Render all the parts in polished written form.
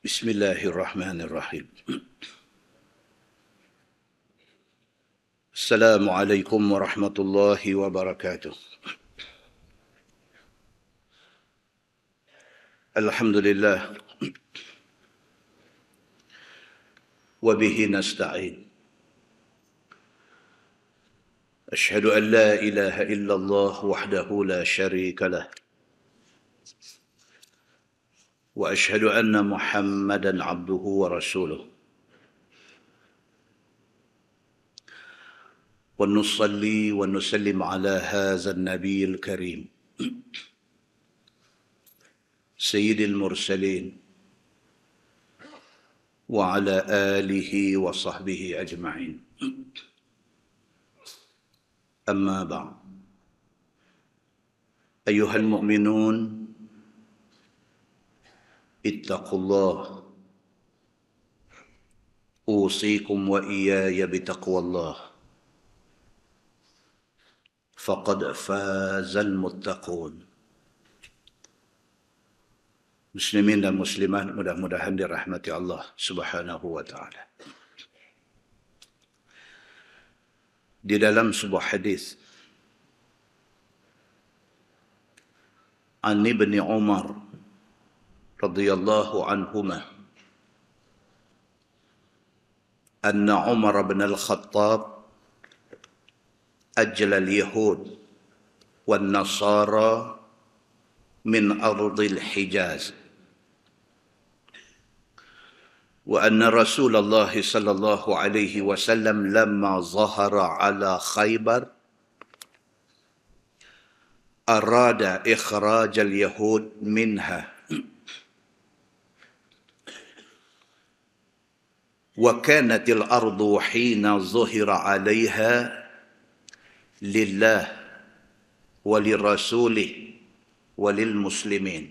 Bismillahirrahmanirrahim. Assalamualaikum warahmatullahi wabarakatuh. Alhamdulillah. Wa bihi nasta'in. Ashhadu an la ilaha illallah wahdahu la sharika lah. وأشهد أن محمدًا عبده ورسوله ونصلي ونسلم على هذا النبي الكريم سيد المرسلين وعلى آله وصحبه أجمعين أما بعد أيها المؤمنون اتقوا الله أوصيكم وإياي بتقوى الله فقد فاز المتقون. Muslimin dan muslimat, mudah-mudahan dirahmati Allah Subhanahu wa taala. Di dalam sebuah hadis an Ibni Umar radhiyallahu anhuma anna Umar bin al-Khattab ajla al-Yahud wan Nasara min ardi al-Hijaz wa anna Rasulullah sallallahu alaihi wasallam lamma zahara ala Khaybar arada ikhraj al-Yahud minha وكانت الأرض حين ظهر عليها لله ولرسوله وللمسلمين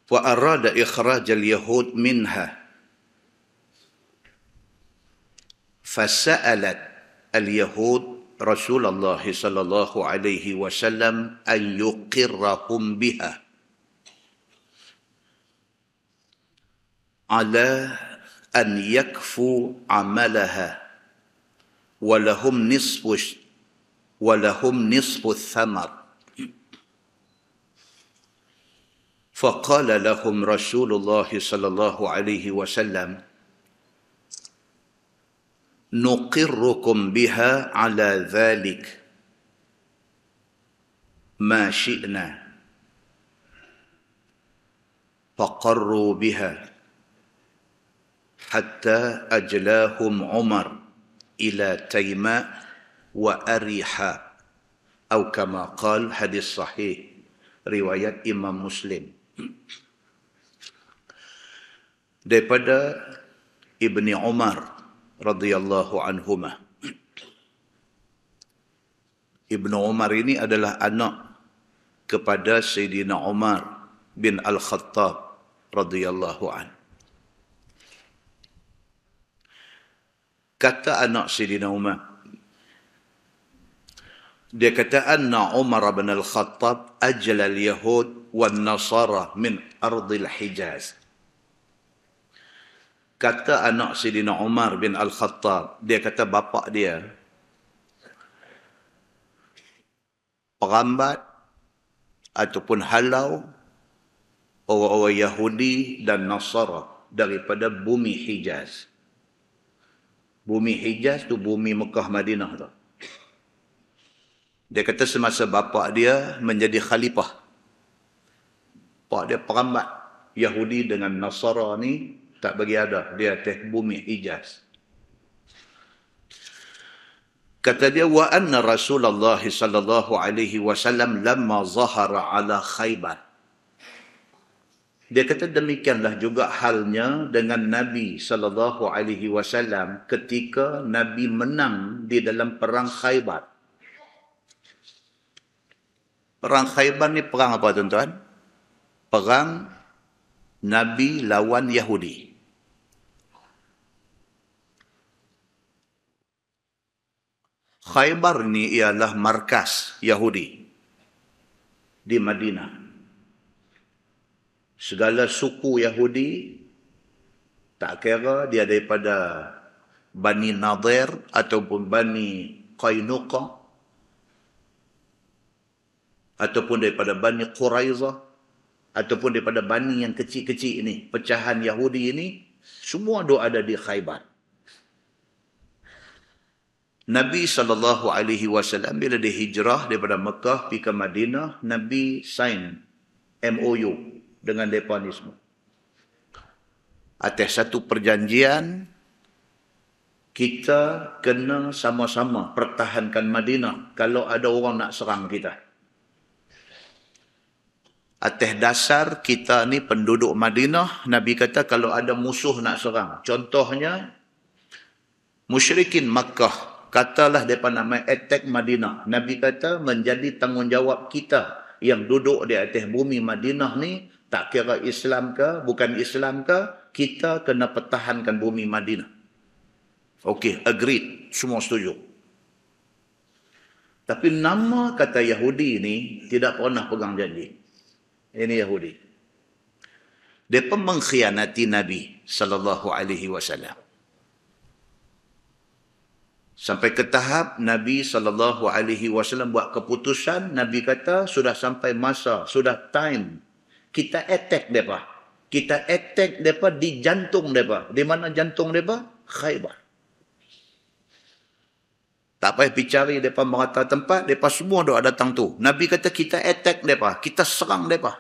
وأراد إخراج اليهود منها فسألت اليهود رسول الله صلى الله عليه وسلم أن يقرهم بها على أن يكفوا عملها ولهم نصف الثمر فقال لهم رسول الله صلى الله عليه وسلم نقركم بها على ذلك ما شئنا فقروا بها حتى أجلاهم عمر إلى تيماء وأريحا أو كما قال. hadis sahih riwayat Imam Muslim daripada Ibni Umar radhiyallahu anhuma. Ibnu Umar ini adalah anak kepada Sayyidina Umar bin Al-Khattab radhiyallahu anhu. Kata anak Sayyidina Umar, dia kata anna Umar bin Al-Khattab ajla al-Yahud wan Nasara min ardil Hijaz. Kata anak Sayyidina Umar bin Al-Khattab, dia kata bapa dia perambat ataupun halau orang-orang Yahudi dan Nasara daripada bumi Hijaz. Bumi Hijaz tu bumi Mekah Madinah tu. Dia kata semasa bapa dia menjadi khalifah, pak dia perambat Yahudi dengan Nasara ni tak bagi ada di atas bumi Hijaz. Kata dia wa anna Rasulullah sallallahu alaihi wasallam lamma zahara ala Khaybar. Dia kata demikianlah juga halnya dengan Nabi sallallahu alaihi wasallam ketika Nabi menang di dalam perang Khaybar. Perang Khaybar ni perang apa tuan-tuan? Perang Nabi lawan Yahudi. Khaybar ni ialah markas Yahudi di Madinah. segala suku Yahudi, tak kira dia daripada Bani Nadir ataupun Bani Qainuqa ataupun daripada Bani Quraizah ataupun daripada Bani yang kecil-kecil ini, pecahan Yahudi ini, semua ada di Khaybar. Nabi SAW bila dia hijrah daripada Mekah pergi ke Madinah, Nabi sign MOU dengan mereka ni semua. Atas satu perjanjian, kita kena sama-sama pertahankan Madinah kalau ada orang nak serang kita. Atas dasar kita ni penduduk Madinah, Nabi kata kalau ada musuh nak serang. Contohnya, musyrikin Makkah, katalah mereka nak attack Madinah. Nabi kata menjadi tanggungjawab kita yang duduk di atas bumi Madinah ni, tak kira Islam ke, bukan Islam ke, kita kena pertahankan bumi Madinah. Okey, agreed. Semua setuju. Tapi nama kata Yahudi ni tidak pernah pegang janji. Ini Yahudi. Mereka mengkhianati Nabi SAW. Sampai ke tahap Nabi SAW buat keputusan, Nabi kata sudah sampai masa, sudah time. Kita attack mereka. Kita attack mereka di jantung mereka. Di mana jantung mereka? Khaybar. Tak payah pergi cari mereka merata tempat, mereka semua dah datang tu. Nabi kata kita attack mereka, kita serang mereka.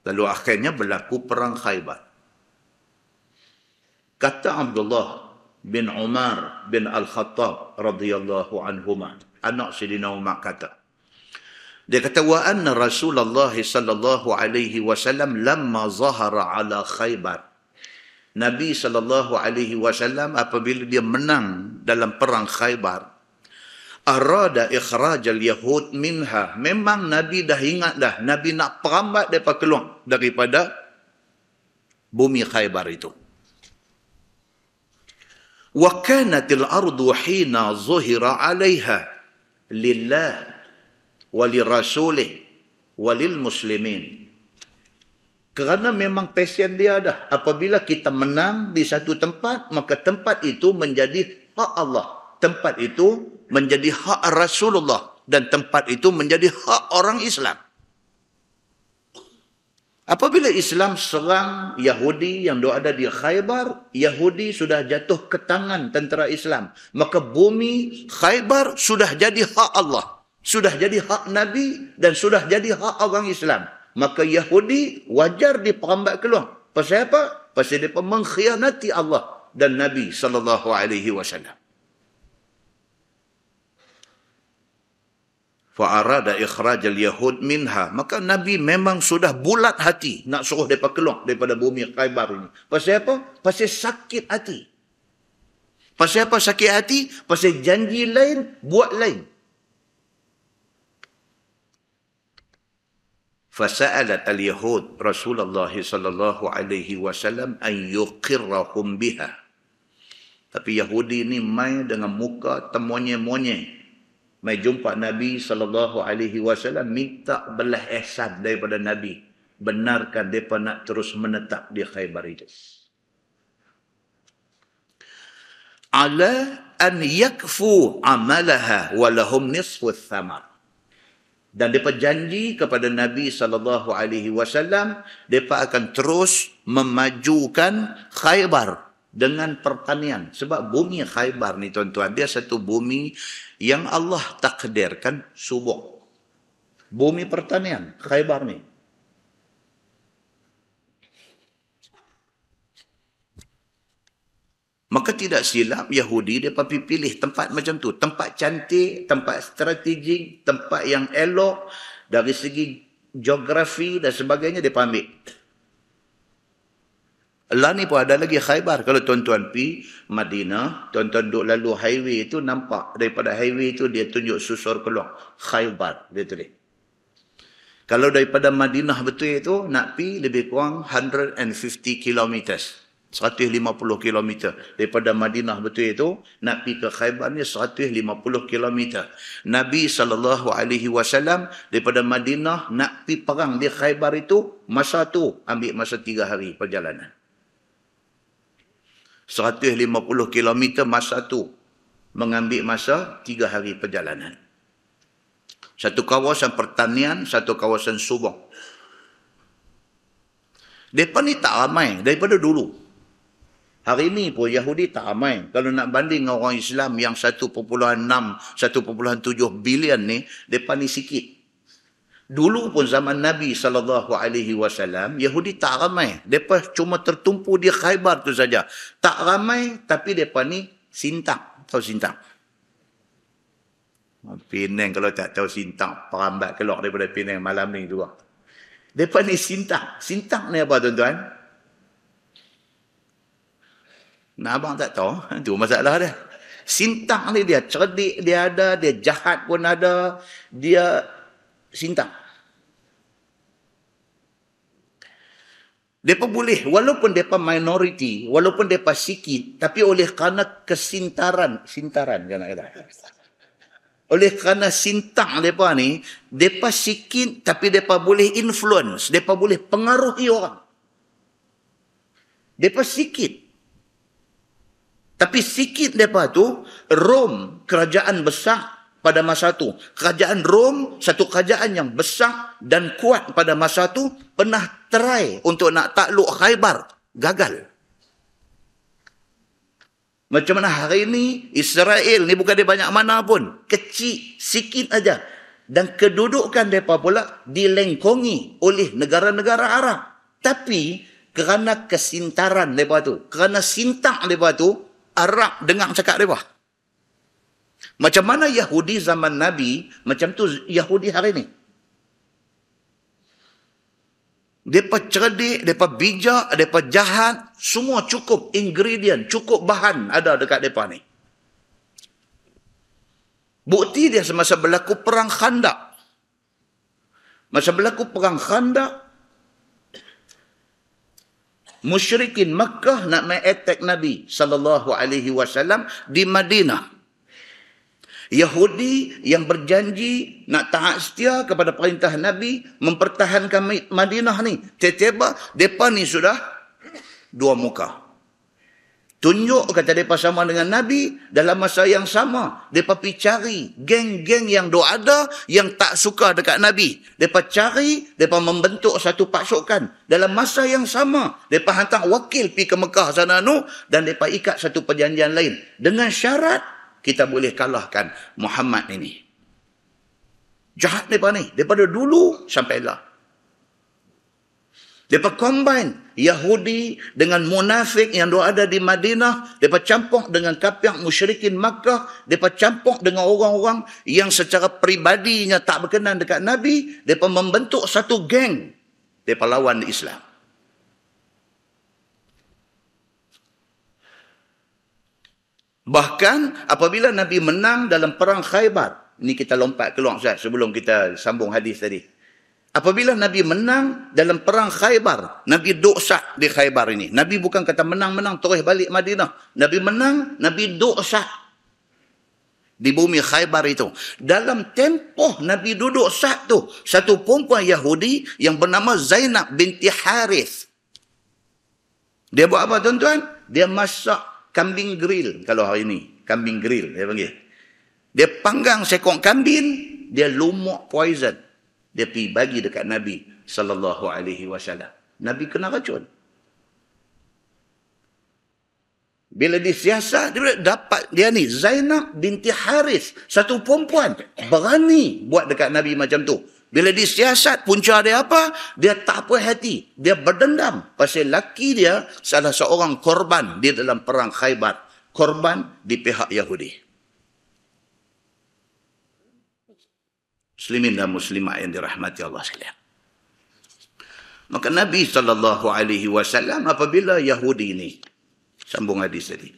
Lalu akhirnya berlaku perang Khaybar. Kata Abdullah bin Umar bin Al-Khattab radhiyallahu anhuma, anak Sayyidina Umar kata, dia kata wa anna Rasulullah sallallahu alaihi wasallam lamma zahara ala Khaybar. Nabi sallallahu alaihi wasallam apabila dia menang dalam perang Khaybar, arada ikhraj al-yahud minha. Memang Nabi dah ingat dah, Nabi nak perambat mereka keluar daripada bumi Khaybar itu. Wa kanatil ardu hina zuhira 'alayha lillah wa lirasulih wa lil muslimin. Kerana memang passion dia dah, apabila kita menang di satu tempat, maka tempat itu menjadi hak Allah, tempat itu menjadi hak Rasulullah, dan tempat itu menjadi hak orang Islam. Apabila Islam serang Yahudi yang ada di Khaybar, Yahudi sudah jatuh ke tangan tentera Islam. Maka bumi Khaybar sudah jadi hak Allah, sudah jadi hak Nabi, dan sudah jadi hak orang Islam. Maka Yahudi wajar diperambat keluar. Pasal apa? Pasal mereka mengkhianati Allah dan Nabi SAW. Fa'arada ikhraj al-yahud minha. Maka Nabi memang sudah bulat hati nak suruh mereka keluar daripada bumi Khaybar ini. Pasal apa? Pasal sakit hati. Pasal apa sakit hati? Pasal janji lain, buat lain. Fasa'alat al-yahud Rasulullah sallallahu alaihi wasallam an yuqirrahum biha. Tapi Yahudi ni main dengan muka temonye-monye. Mai jumpa Nabi SAW, minta belah ihsan daripada Nabi. Benarkan mereka nak terus menetap di Khaybar itu. Ala an yakfu amalaha walahum nisfu thamar. Dan mereka janji kepada Nabi SAW, mereka akan terus memajukan Khaybar dengan pertanian. Sebab bumi Khaybar ni tuan-tuan, dia satu bumi yang Allah takdirkan subur. Bumi pertanian, Khaybar ni. Maka tidak silap Yahudi dia pilih tempat macam tu. Tempat cantik, tempat strategik, tempat yang elok dari segi geografi dan sebagainya dia ambil. Lah ni pun ada lagi Khaybar. Kalau tuan-tuan pergi Madinah, tuan-tuan duduk lalu highway itu, nampak daripada highway itu dia tunjuk susur keluar. Khaybar, dia tulis. Kalau daripada Madinah betul itu, nak pergi lebih kurang 150 kilometers. 150 kilometer. Daripada Madinah betul itu, nak pergi ke Khaybar ni 150 kilometer. Nabi SAW daripada Madinah nak pergi perang di Khaybar itu, masa tu ambil masa 3 hari perjalanan. 150 kilometer masa tu mengambil masa 3 hari perjalanan. Satu kawasan pertanian, satu kawasan subang. Mereka ni tak ramai daripada dulu. Hari ini pun Yahudi tak ramai. Kalau nak banding dengan orang Islam yang 1.6, 1.7 bilion ni, mereka ni sikit. Dulu pun zaman Nabi SAW, Yahudi tak ramai. Mereka cuma tertumpu di Khaybar tu saja. Tak ramai, tapi mereka ni sintang. Tahu sintang? Penang kalau tak tahu sintang, perambat keluar daripada Penang malam ni juga. Mereka ni sintang. Sintang ni apa tuan-tuan? Nah, abang tak tahu. Itu masalah dia. Sintang ni dia cerdik, dia ada, dia jahat pun ada. Dia sintang. Mereka boleh, walaupun mereka minoriti, walaupun mereka sikit, tapi oleh kerana kesintaran kan nak kata. Oleh kerana sintang mereka ni, mereka sikit, tapi mereka boleh influence, mereka boleh pengaruhi orang. Mereka sikit. Tapi sikit mereka tu, Rom, kerajaan besar pada masa tu. Kerajaan Rom, satu kerajaan yang besar dan kuat pada masa tu, pernah try untuk nak takluk Khaybar. Gagal. Macam mana hari ini, Israel ni bukan dia banyak mana pun. Kecil, sikit aja. Dan kedudukan mereka pula dilengkongi oleh negara-negara Arab. Tapi, kerana kesintaran mereka tu, kerana sintang mereka tu, Arab dengar cakap mereka. Macam mana Yahudi zaman Nabi, macam tu Yahudi hari ini. Mereka cerdik, mereka bijak, mereka jahat, semua cukup ingredient, cukup bahan ada dekat mereka ni. Bukti dia semasa berlaku perang Khandaq. Masa berlaku perang Khandaq, musyrikin Makkah nak main attack Nabi SAW di Madinah. Yahudi yang berjanji nak taat setia kepada perintah Nabi mempertahankan Madinah ni. Tiba-tiba mereka ni sudah dua muka. Tunjuk kata mereka sama dengan Nabi, dalam masa yang sama mereka pergi cari geng-geng yang ada yang tak suka dekat Nabi. Mereka cari, mereka membentuk satu pasukan. Dalam masa yang sama mereka hantar wakil pergi ke Mekah sana dan mereka ikat satu perjanjian lain dengan syarat kita boleh kalahkan Muhammad ini. Jahat mereka ni daripada dulu sampai lah. Mereka combine Yahudi dengan munafik yang ada di Madinah. Mereka campur dengan kafir musyrikin Makkah. Mereka campur dengan orang-orang yang secara peribadinya tak berkenan dekat Nabi. Mereka membentuk satu geng. Mereka lawan Islam. Bahkan apabila Nabi menang dalam perang Khaybar. Ini kita lompat keluar Ustaz sebelum kita sambung hadis tadi. Apabila Nabi menang dalam perang Khaybar, Nabi duk syak di Khaybar ini. Nabi bukan kata menang-menang terus balik Madinah. Nabi menang, Nabi duk syak di bumi Khaybar itu. Dalam tempoh Nabi duduk syak tu, satu perempuan Yahudi yang bernama Zainab binti Harith. Dia buat apa tuan-tuan? Dia masak kambing grill kalau hari ini. Kambing grill dia panggil. Dia panggang sekong kambing, dia lumuk poison. Dia pergi bagi dekat Nabi SAW. Nabi kena racun. Bila disiasat, dia dapat dia ni, Zainab binti Harith. Satu perempuan berani buat dekat Nabi macam tu. Bila disiasat, punca dia apa? Dia tak puas hati. Dia berdendam. Pasal laki dia salah seorang korban di dalam perang Khaybar. Korban di pihak Yahudi. Muslimin dan muslimat yang dirahmati Allah sekalian. Maka Nabi SAW apabila Yahudi ni, sambung hadis tadi.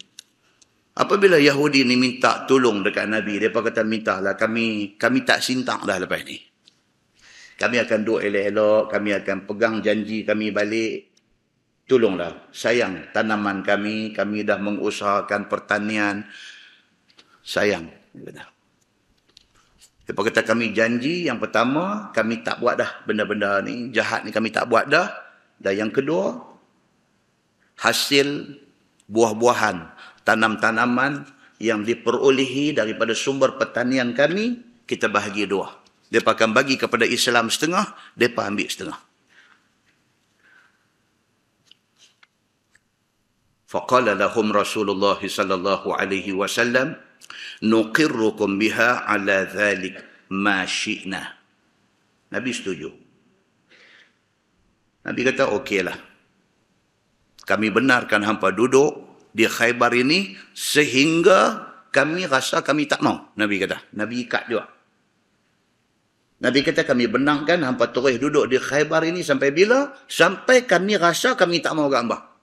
Apabila Yahudi ni minta tolong dekat Nabi, mereka kata mintalah kami tak sintang dah lepas ni. Kami akan duduk elok-elok, kami akan pegang janji kami balik. tolonglah, sayang tanaman kami dah mengusahakan pertanian, sayang. Lepas kata kami janji, yang pertama, kami tak buat dah benda-benda ni, jahat ni kami tak buat dah. Dan yang kedua, hasil buah-buahan, tanam-tanaman yang diperolehi daripada sumber pertanian kami, kita bahagi dua. Mereka akan bagi kepada Islam setengah, mereka ambil setengah. Faqala lahum Rasulullah sallallahu alaihi wasallam, nuqirrukum biha ala dhalik ma syi'na. Nabi setuju. Nabi kata, okeylah. Kami benarkan hampa duduk di Khaybar ini sehingga kami rasa kami tak mau. Nabi kata. Nabi ikat juga. Nabi kata, kami benarkan hampa terus duduk di Khaybar ini sampai bila? Sampai kami rasa kami tak mau gambar.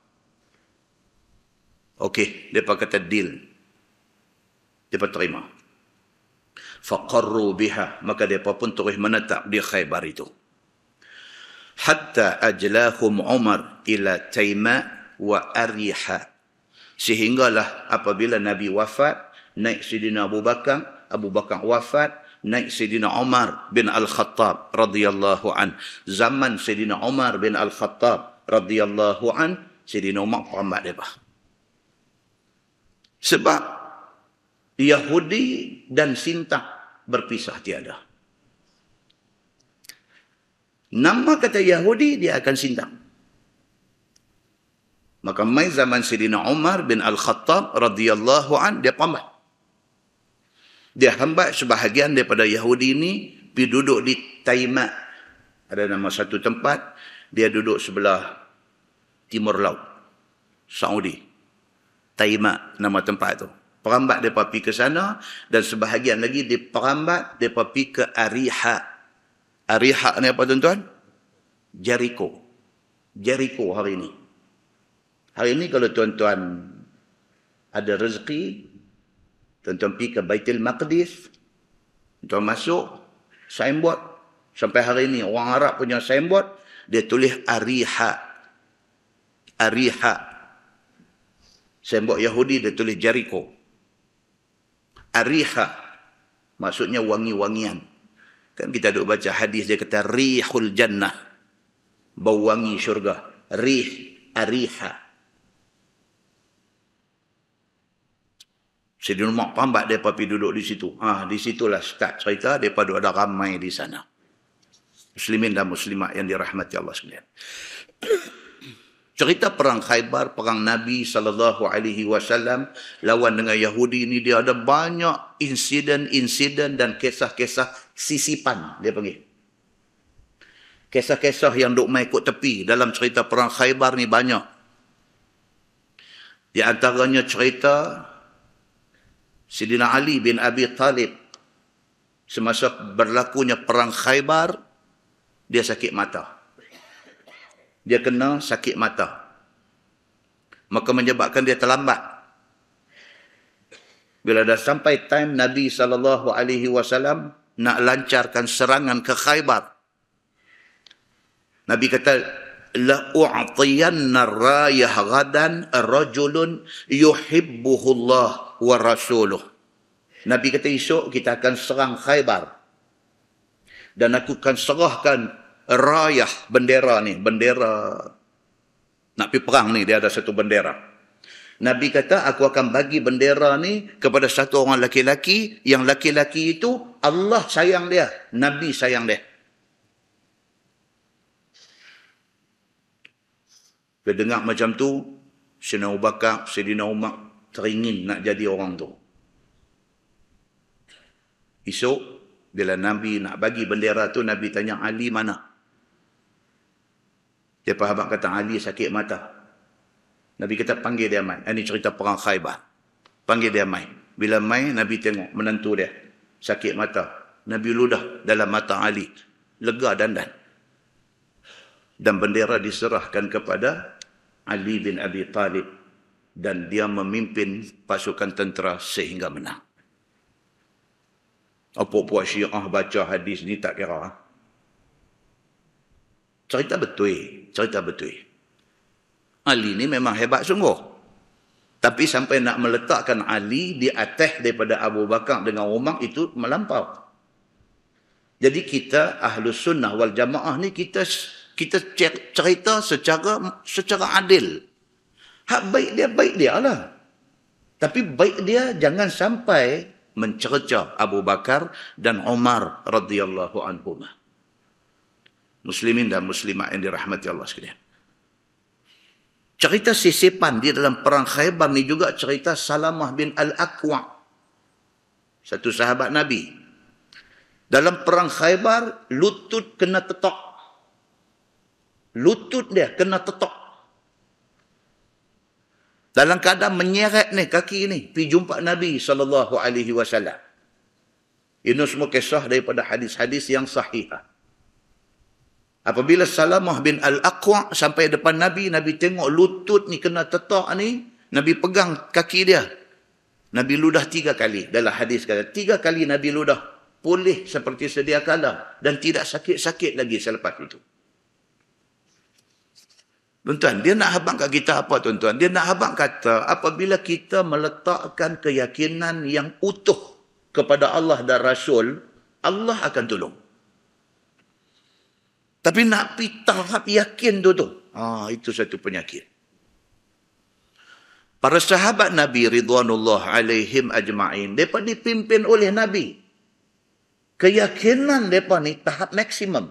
Okey, mereka kata deal. Mereka terima. Faqarru biha. Maka mereka pun terus menetap di Khaybar itu. Hatta ajlahum Umar ila Taima wa Ariha. Sehinggalah apabila Nabi wafat, naik Sayyidina Abu Bakar, Abu Bakar wafat, naik Sayyidina Umar bin Al-Khattab radhiyallahu an. Zaman Sayyidina Umar bin Al-Khattab radhiyallahu an, Sayyidina Umar perambat mereka. Sebab Yahudi dan Sintak berpisah tiada. Nama kata Yahudi, dia akan Sintak. Maka mai zaman Sayyidina Umar bin Al-Khattab radhiyallahu an, dia pambat. Dia hambat sebahagian daripada Yahudi ini pergi duduk di Taima. Ada nama satu tempat, dia duduk sebelah timur laut Saudi. Taima nama tempat tu. Perambat mereka pergi ke sana, dan sebahagian lagi di perambat mereka pergi ke Ariha. Ariha ni apa tuan-tuan? Jericho. Jericho hari ini. Hari ini kalau tuan-tuan ada rezeki, tuan-tuan pergi ke Baitul Maqdis, tuan masuk, signboard, sampai hari ini orang Arab punya signboard, dia tulis Ariha. Ariha. Signboard Yahudi dia tulis Jericho. Ariha. Maksudnya wangi-wangian. Kan kita duk baca hadis dia kata rihul jannah. Bau wangi syurga. Rih. Ariha. Sayyidina Umar pambat mereka pergi duduk di situ. Di situlah start cerita. Mereka duduk ada ramai di sana. Muslimin dan muslimat yang dirahmati Allah sekalian. Cerita perang Khaybar, perang Nabi SAW lawan dengan Yahudi ini, dia ada banyak insiden-insiden dan kisah-kisah sisipan, dia panggil. Kisah-kisah yang duk mai ikut tepi dalam cerita perang Khaybar ni banyak. Di antaranya cerita Sayyidina Ali bin Abi Talib. Semasa berlakunya perang Khaybar, dia sakit mata. Dia kena sakit mata. Maka menyebabkan dia terlambat. Bila dah sampai time Nabi SAW nak lancarkan serangan ke Khaybar, Nabi kata, la u'tiyanna rayah ghadan rajulun yuhibbuhu Allah wa rasuluh. Nabi kata, esok kita akan serang Khaybar. Dan aku akan serahkan rayah, bendera ni, bendera nak pergi perang ni, dia ada satu bendera. Nabi kata, aku akan bagi bendera ni kepada satu orang laki-laki, yang laki-laki itu Allah sayang dia, Nabi sayang dia. Bila dengar macam tu, Sayyidina Abu Bakar, Sayyidina Umar teringin nak jadi orang tu. Esok, bila Nabi nak bagi bendera tu, Nabi tanya, Ali mana? Dia sahabat kata, Ali sakit mata. Nabi kata, panggil dia mai. Ini cerita perang Khaybar. Panggil dia mai. Bila mai, Nabi tengok menantu dia sakit mata. Nabi ludah dalam mata Ali. Lega dandan. Dan bendera diserahkan kepada Ali bin Abi Talib. Dan dia memimpin pasukan tentera sehingga menang. Apa-apa Syiah baca hadis ni tak kira. Cerita betul. Cerita betul. Ali ni memang hebat sungguh. Tapi sampai nak meletakkan Ali di atas daripada Abu Bakar dengan Umar, itu melampau. Jadi kita Ahlus Sunnah wal Jamaah ni kita cerita secara adil. Hak baik dia lah. Tapi baik dia jangan sampai mencerca Abu Bakar dan Umar radhiyallahu anhuma. Muslimin dan muslimat yang dirahmati Allah sekalian. Cerita sisipan di dalam perang Khaybar ni juga cerita Salamah bin Al-Aqwa', satu sahabat Nabi. Dalam perang Khaybar, lutut kena tetok. Lutut dia kena tetok. Dalam keadaan menyeret ni kaki ni, pergi jumpa Nabi SAW. Ini semua kisah daripada hadis-hadis yang sahih. Apabila Salamah bin Al-Aqwa' sampai depan Nabi, Nabi tengok lutut ni kena tetak ni, Nabi pegang kaki dia. Nabi ludah 3 kali. Dalam hadis kata, 3 kali Nabi ludah. Pulih seperti sedia kala. Dan tidak sakit-sakit lagi selepas itu. Tuan-tuan, dia nak habang kat kita apa tuan-tuan? Dia nak habang kata, apabila kita meletakkan keyakinan yang utuh kepada Allah dan Rasul, Allah akan tolong. Tapi nak pergi tahap yakin tu. Itu satu penyakit. Para sahabat Nabi Ridwanullah alaihim ajma'in, mereka dipimpin oleh Nabi. Keyakinan mereka ni tahap maksimum.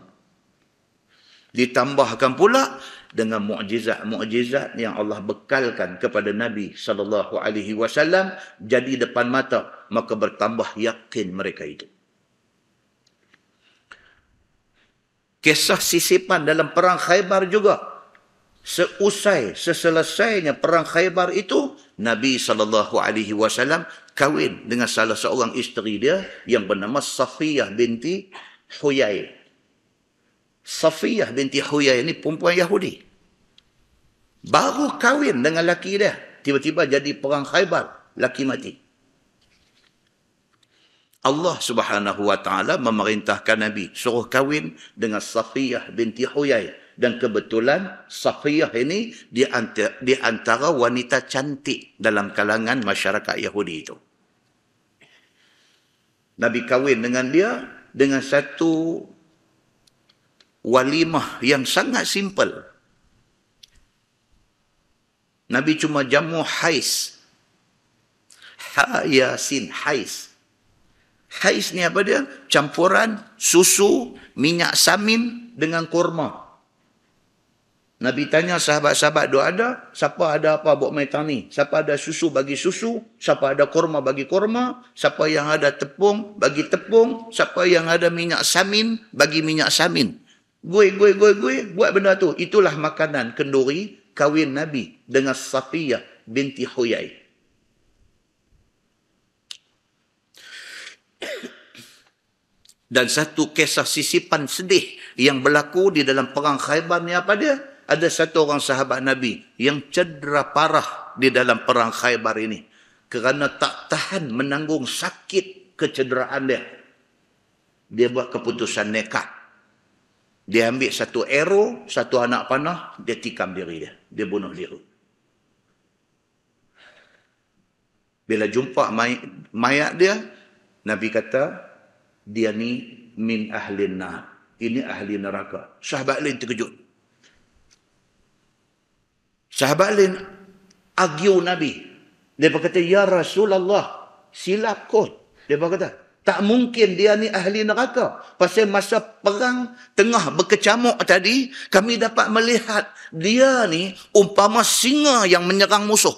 Ditambahkan pula dengan mukjizat-mukjizat yang Allah bekalkan kepada Nabi SAW jadi depan mata, maka bertambah yakin mereka itu. Kisah sisipan dalam perang Khaybar juga. Seselesainya perang Khaybar itu, Nabi SAW kahwin dengan salah seorang isteri dia yang bernama Safiyah binti Huyai. Safiyah binti Huyai ini perempuan Yahudi. Baru kahwin dengan laki dia. Tiba-tiba jadi perang Khaybar. Laki mati. Allah Subhanahu wa taala memerintahkan Nabi suruh kahwin dengan Safiyah binti Huyai, dan kebetulan Safiyah ini di antara wanita cantik dalam kalangan masyarakat Yahudi itu. Nabi kahwin dengan dia dengan satu walimah yang sangat simple. Nabi cuma jamu hais. Yasin hais. Hais ni apa dia? Campuran susu, minyak samin dengan kurma. Nabi tanya sahabat-sahabat, ada? Siapa ada apa buat maitang ni? Siapa ada susu bagi susu? Siapa ada kurma bagi kurma? Siapa yang ada tepung bagi tepung? Siapa yang ada minyak samin bagi minyak samin? Gue, buat benda tu. Itulah makanan kenduri kahwin Nabi dengan Safiyah binti Huyai. Dan satu kisah sisipan sedih yang berlaku di dalam perang Khaybar ni apa dia? Ada satu orang sahabat Nabi yang cedera parah di dalam perang Khaybar ini. Kerana tak tahan menanggung sakit kecederaan dia. Dia buat keputusan nekat. Dia ambil satu arrow, satu anak panah, dia tikam diri dia. Dia bunuh diri. Bila jumpa mayat dia, Nabi kata, dia ni min ahlin nar. Ini ahli neraka. Sahabat lain terkejut. Sahabat lain argue Nabi. Dia berkata, ya Rasulullah, silap kot. Dia berkata, tak mungkin dia ni ahli neraka. Pasal masa perang tengah berkecamuk tadi, kami dapat melihat dia ni umpama singa yang menyerang musuh.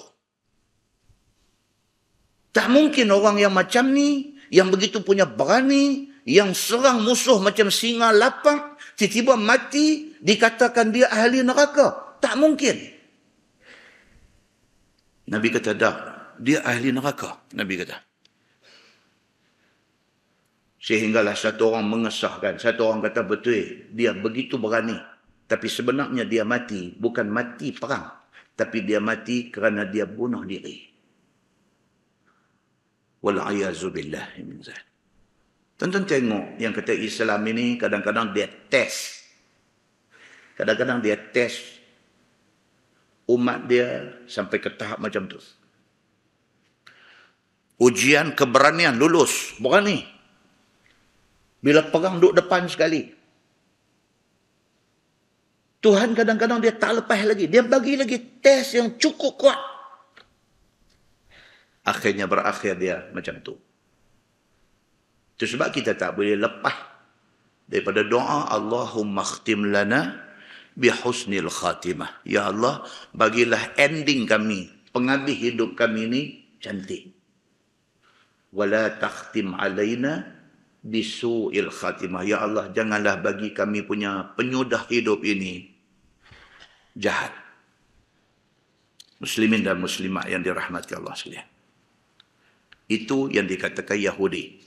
Tak mungkin orang yang macam ni, yang begitu punya berani, yang serang musuh macam singa lapang, tiba-tiba mati, dikatakan dia ahli neraka. Tak mungkin. Nabi kata, dah, dia ahli neraka. Nabi kata. Sehinggalah satu orang mengesahkan. Satu orang kata, betul, dia begitu berani. Tapi sebenarnya dia mati, bukan mati perang. Tapi dia mati kerana dia bunuh diri. Wal'ayazubillah min zalik. Tonton tengok yang kata Islam ini kadang-kadang dia test. Kadang-kadang dia test umat dia sampai ke tahap macam tu. Ujian keberanian, lulus, berani. Bila perang duduk depan sekali. Tuhan kadang-kadang dia tak lepas lagi. Dia bagi lagi test yang cukup kuat. Akhirnya berakhir dia macam tu. Itu sebab kita tak boleh lepas daripada doa Allahumma khtim lana bihusnil khatimah. Ya Allah, bagilah ending kami, penghabis hidup kami ni cantik. Wala takhtim alaina bisu'il khatimah. Ya Allah, janganlah bagi kami punya penyudah hidup ini jahat. Muslimin dan muslimat yang dirahmati Allah sekalian. Itu yang dikatakan Yahudi.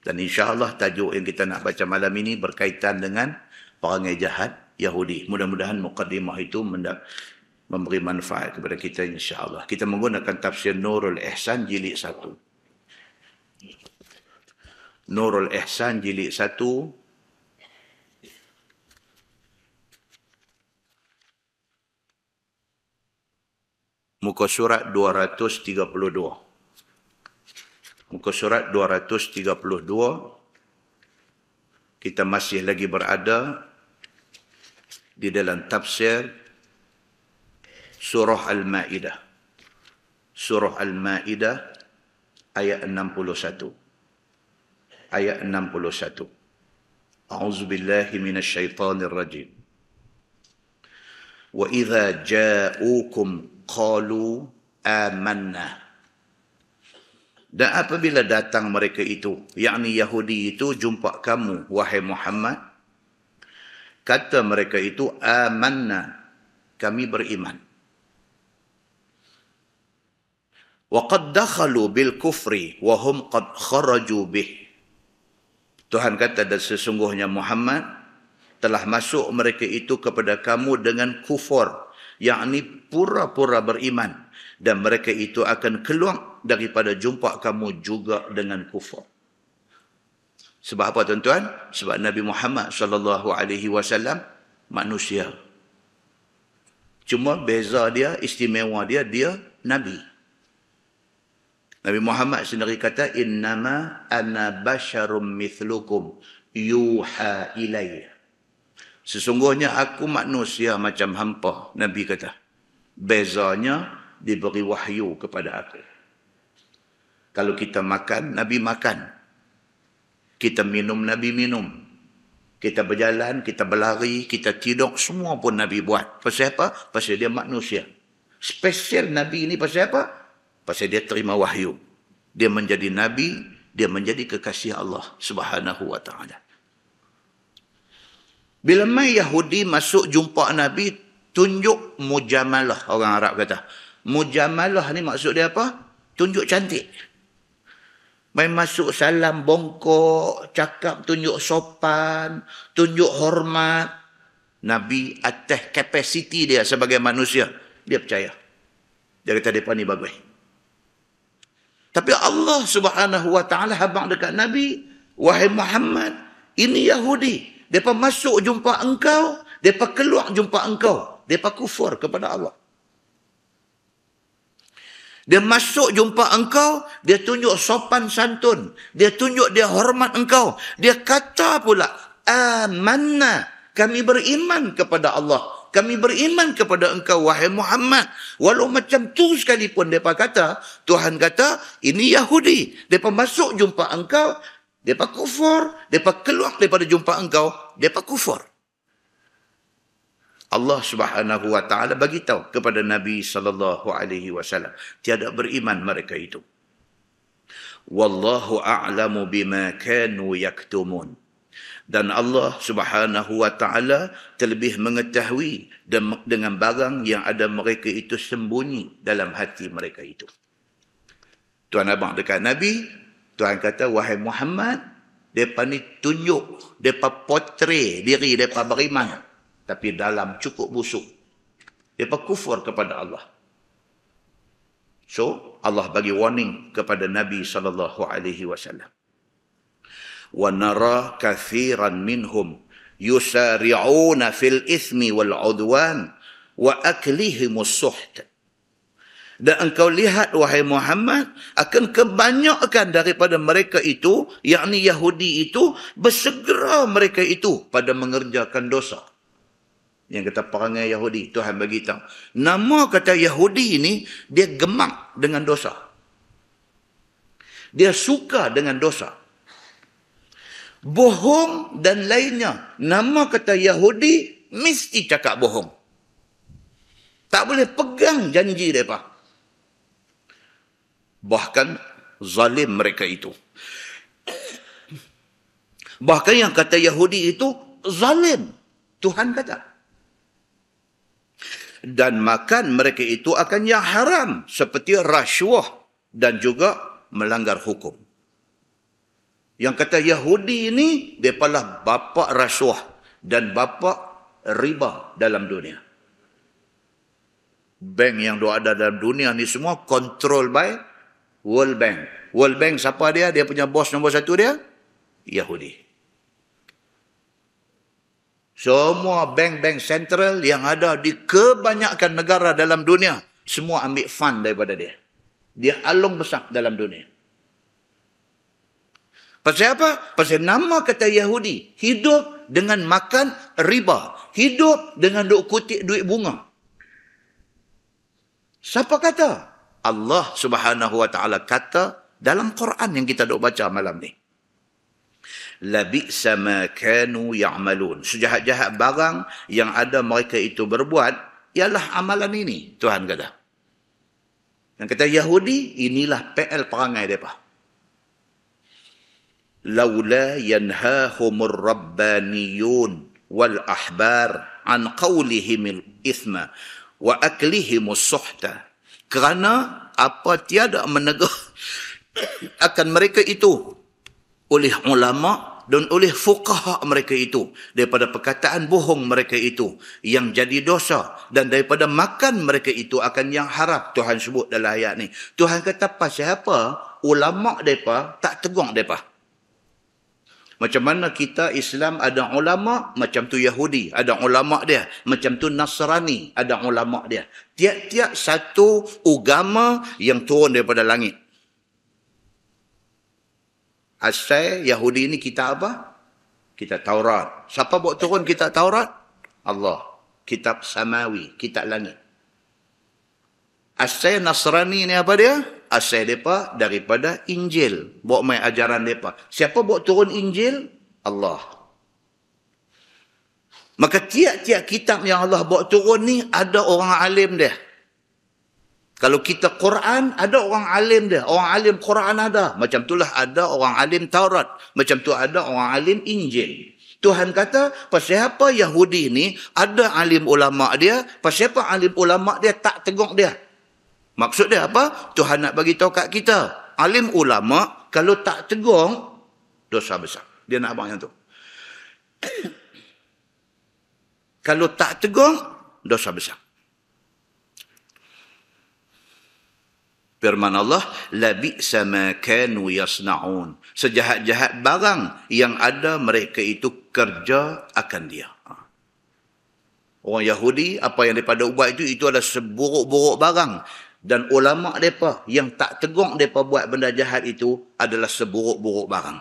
Dan insya-Allah tajuk yang kita nak baca malam ini berkaitan dengan perangai jahat Yahudi. Mudah-mudahan muqaddimah itu memberi manfaat kepada kita insya-Allah. Kita menggunakan tafsir Nurul Ihsan jilid 1. Nurul Ihsan jilid 1 muka surat 232. Muka surat 232. Kita masih lagi berada di dalam tafsir surah Al-Ma'idah. Surah Al-Ma'idah ayat 61. Ayat 61. A'udzubillahi minasyaitanir rajim. Wa idza ja'ukum qalu amanna. Dan apabila datang mereka itu, yakni Yahudi itu jumpa kamu wahai Muhammad, kata mereka itu amanna, kami beriman. Wa qad dakhalu bil kufri wa hum qad kharaju bih. Tuhan kata, dan sesungguhnya Muhammad telah masuk mereka itu kepada kamu dengan kufur, yakni pura-pura beriman, dan mereka itu akan keluar daripada jumpa kamu juga dengan kufur. Sebab apa tuan-tuan? Sebab Nabi Muhammad SAW manusia. Cuma beza dia, istimewa dia, dia Nabi. Nabi Muhammad sendiri kata, innama ana basyarum mithlukum yuha ilayya. Sesungguhnya aku manusia macam hampa, Nabi kata. Bezanya diberi wahyu kepada aku. Kalau kita makan, Nabi makan. Kita minum, Nabi minum. Kita berjalan, kita berlari, kita tidur, semua pun Nabi buat. Pasal apa? Pasal dia manusia. Spesial Nabi ini pasal apa? Pasal dia terima wahyu. Dia menjadi Nabi, dia menjadi kekasih Allah Subhanahu wa ta'ala. Bila mai Yahudi masuk jumpa Nabi, tunjuk mujamalah, orang Arab kata. Mujamalah ni maksud dia apa? Tunjuk cantik. Mai masuk salam bongkok, cakap tunjuk sopan, tunjuk hormat. Nabi atas kapasiti dia sebagai manusia, dia percaya. Dia kata mereka ni bagus. Tapi Allah Subhanahu wa ta'ala habaq dekat Nabi, wahai Muhammad, ini Yahudi. Mereka masuk jumpa engkau, mereka keluar jumpa engkau. Mereka kufur kepada Allah. Dia masuk jumpa engkau, dia tunjuk sopan santun. Dia tunjuk dia hormat engkau. Dia kata pula, amanna, kami beriman kepada Allah. Kami beriman kepada engkau, wahai Muhammad. Walau macam tu sekalipun mereka kata, Tuhan kata, ini Yahudi. Mereka masuk jumpa engkau, mereka kufur. Mereka keluar daripada jumpa engkau, mereka kufur. Allah Subhanahu wa ta'ala bagi tahu kepada Nabi sallallahu alaihi wasallam, tiada beriman mereka itu. Wallahu a'lamu bima kanu yaktumun. Dan Allah Subhanahu wa ta'ala terlebih mengetahui dengan barang yang ada mereka itu sembunyi dalam hati mereka itu. Tuan abang dekat Nabi, Tuhan kata, wahai Muhammad, depa ni tunjuk, depa portray diri depa beriman, tapi dalam cukup busuk. Depa kufur kepada Allah. So, Allah bagi warning kepada Nabi sallallahu alaihi wasallam. Wa nara kathiran minhum yusari'una fil ithmi wal 'udwan wa aklihimus suht. Dan engkau lihat, wahai Muhammad, akan kebanyakan daripada mereka itu, yakni Yahudi itu, bersegera mereka itu pada mengerjakan dosa. Yang kata perangai Yahudi, Tuhan bagi tahu. Nama kata Yahudi ini, dia gemar dengan dosa. Dia suka dengan dosa. Bohong dan lainnya. Nama kata Yahudi, mesti cakap bohong. Tak boleh pegang janji mereka. Bahkan zalim mereka itu. Bahkan yang kata Yahudi itu zalim. Tuhan kata. Dan makan mereka itu akan yang haram. Seperti rasuah dan juga melanggar hukum. Yang kata Yahudi ini, mereka lah bapa rasuah dan bapa riba dalam dunia. Bank yang ada dalam dunia ni semua control by World Bank. World Bank siapa dia? Dia punya bos nombor satu dia? Yahudi. Semua bank-bank sentral yang ada di kebanyakan negara dalam dunia, semua ambil fund daripada dia. Dia alung besar dalam dunia. Pasal apa? Pasal nama kata Yahudi, hidup dengan makan riba. Hidup dengan duk kutip duit bunga. Siapa kata? Allah Subhanahu wa taala kata dalam Quran yang kita duk baca malam ni. Labi'sa ma kanu ya'malun. Sejahat-jahat barang yang ada mereka itu berbuat ialah amalan ini, Tuhan kata. Yang kata Yahudi, inilah PL perangai mereka. Laula yanhahumur rabbaniyun wal ahbar an qawlihimil ithma wa aklihimus suhta. Kerana apa tiada menegur akan mereka itu oleh ulama dan oleh fuqaha mereka itu daripada perkataan bohong mereka itu yang jadi dosa dan daripada makan mereka itu akan yang haram. Tuhan sebut dalam ayat ni. Tuhan kata pasal apa ulama mereka tak tegur mereka. Macam mana kita Islam ada ulama, macam tu Yahudi ada ulama dia, macam tu Nasrani ada ulama dia. Tiap-tiap satu agama yang turun daripada langit. Asal Yahudi ni kitab apa? Kitab Taurat. Siapa buat turun kitab Taurat? Allah. Kitab Samawi, kitab langit. Asal Nasrani ni apa dia? Asal mereka daripada Injil. Bawa main ajaran mereka. Siapa bawa turun Injil? Allah. Maka tiap-tiap kitab yang Allah bawa turun ni ada orang alim dia. Kalau kita Quran, ada orang alim dia. Orang alim Quran ada. Macam itulah ada orang alim Taurat. Macam tu ada orang alim Injil. Tuhan kata, pasal apa Yahudi ni ada alim ulama dia, pasal apa alim ulama dia tak tegur dia. Maksud dia apa? Tuhan nak bagi tahu kat kita. Alim ulama, kalau tak tegur, dosa besar. Dia nak abang yang tu. Kalau tak tegur, dosa besar. Firman Allah, labi'sa ma kanu yasna'un. Sejahat-jahat barang yang ada mereka itu kerja akan dia. Orang Yahudi, apa yang daripada buat itu adalah seburuk-buruk barang. Dan ulama' mereka yang tak tegur mereka buat benda jahat itu adalah seburuk-buruk barang.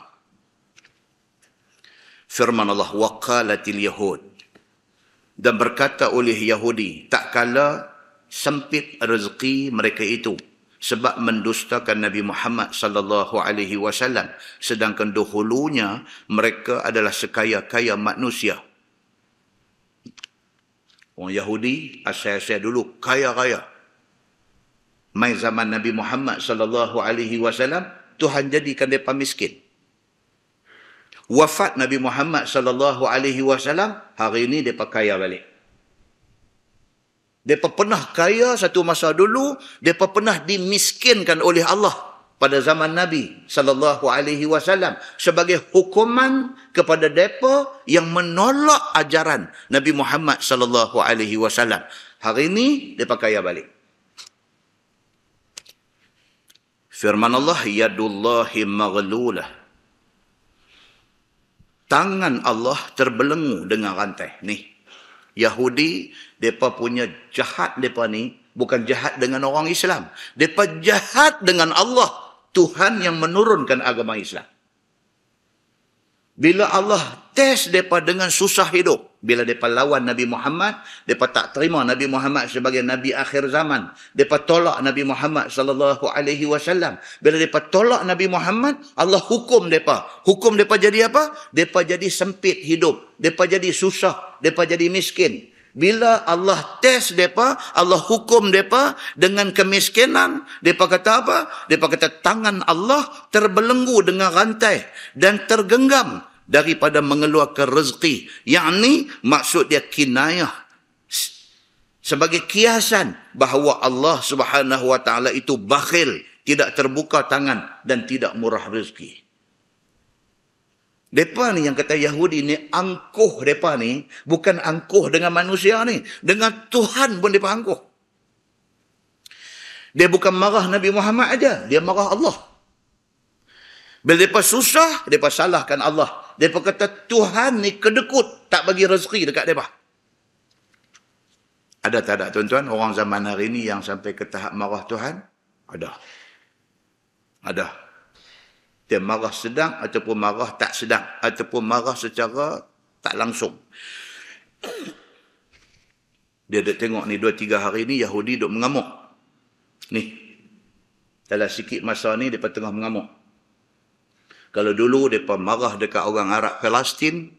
Firman Allah, waqalatil yahud. Dan berkata oleh Yahudi, tak kala sempit rezeki mereka itu sebab mendustakan Nabi Muhammad sallallahu alaihi wasallam, sedangkan dahulunya mereka adalah sekaya-kaya manusia. Orang Yahudi asal-asal dulu kaya-kaya. Mai zaman Nabi Muhammad sallallahu alaihi wasallam, Tuhan jadikan mereka miskin. Wafat Nabi Muhammad sallallahu alaihi wasallam, hari ini mereka kaya balik. Mereka pernah kaya satu masa dulu, mereka pernah dimiskinkan oleh Allah pada zaman Nabi sallallahu alaihi wasallam sebagai hukuman kepada mereka yang menolak ajaran Nabi Muhammad sallallahu alaihi wasallam. Hari ini mereka kaya balik. Firman Allah, yadullahi maghlulah. Tangan Allah terbelenggu dengan rantai. Ni, Yahudi, mereka punya jahat mereka ni, bukan jahat dengan orang Islam. Mereka jahat dengan Allah, Tuhan yang menurunkan agama Islam. Bila Allah test mereka dengan susah hidup, bila mereka lawan Nabi Muhammad, mereka tak terima Nabi Muhammad sebagai Nabi akhir zaman. Mereka tolak Nabi Muhammad SAW. Bila mereka tolak Nabi Muhammad, Allah hukum mereka. Hukum mereka jadi apa? Mereka jadi sempit hidup. Mereka jadi susah. Mereka jadi miskin. Bila Allah test mereka, Allah hukum mereka dengan kemiskinan, mereka kata apa? Mereka kata tangan Allah terbelenggu dengan rantai dan tergenggam daripada mengeluarkan rezeki. Yakni maksud dia kinayah, sebagai kiasan bahawa Allah Subhanahu Wa Taala itu bakhil, tidak terbuka tangan dan tidak murah rezeki. Mereka ni yang kata Yahudi ni angkuh, mereka ni bukan angkuh dengan manusia ni, dengan Tuhan pun mereka angkuh. Dia bukan marah Nabi Muhammad aja, dia marah Allah. Bila mereka susah, mereka salahkan Allah. Mereka kata Tuhan ni kedekut, tak bagi rezeki dekat mereka. Ada tak ada tuan-tuan orang zaman hari ni yang sampai ke tahap marah Tuhan? Ada. Ada. Dia marah sedang ataupun marah tak sedang. Ataupun marah secara tak langsung. Dia duk tengok ni 2-3 hari ni Yahudi duk mengamuk. Ni. Dalam sikit masa ni mereka tengah mengamuk. Kalau dulu mereka marah dekat orang Arab Palestin,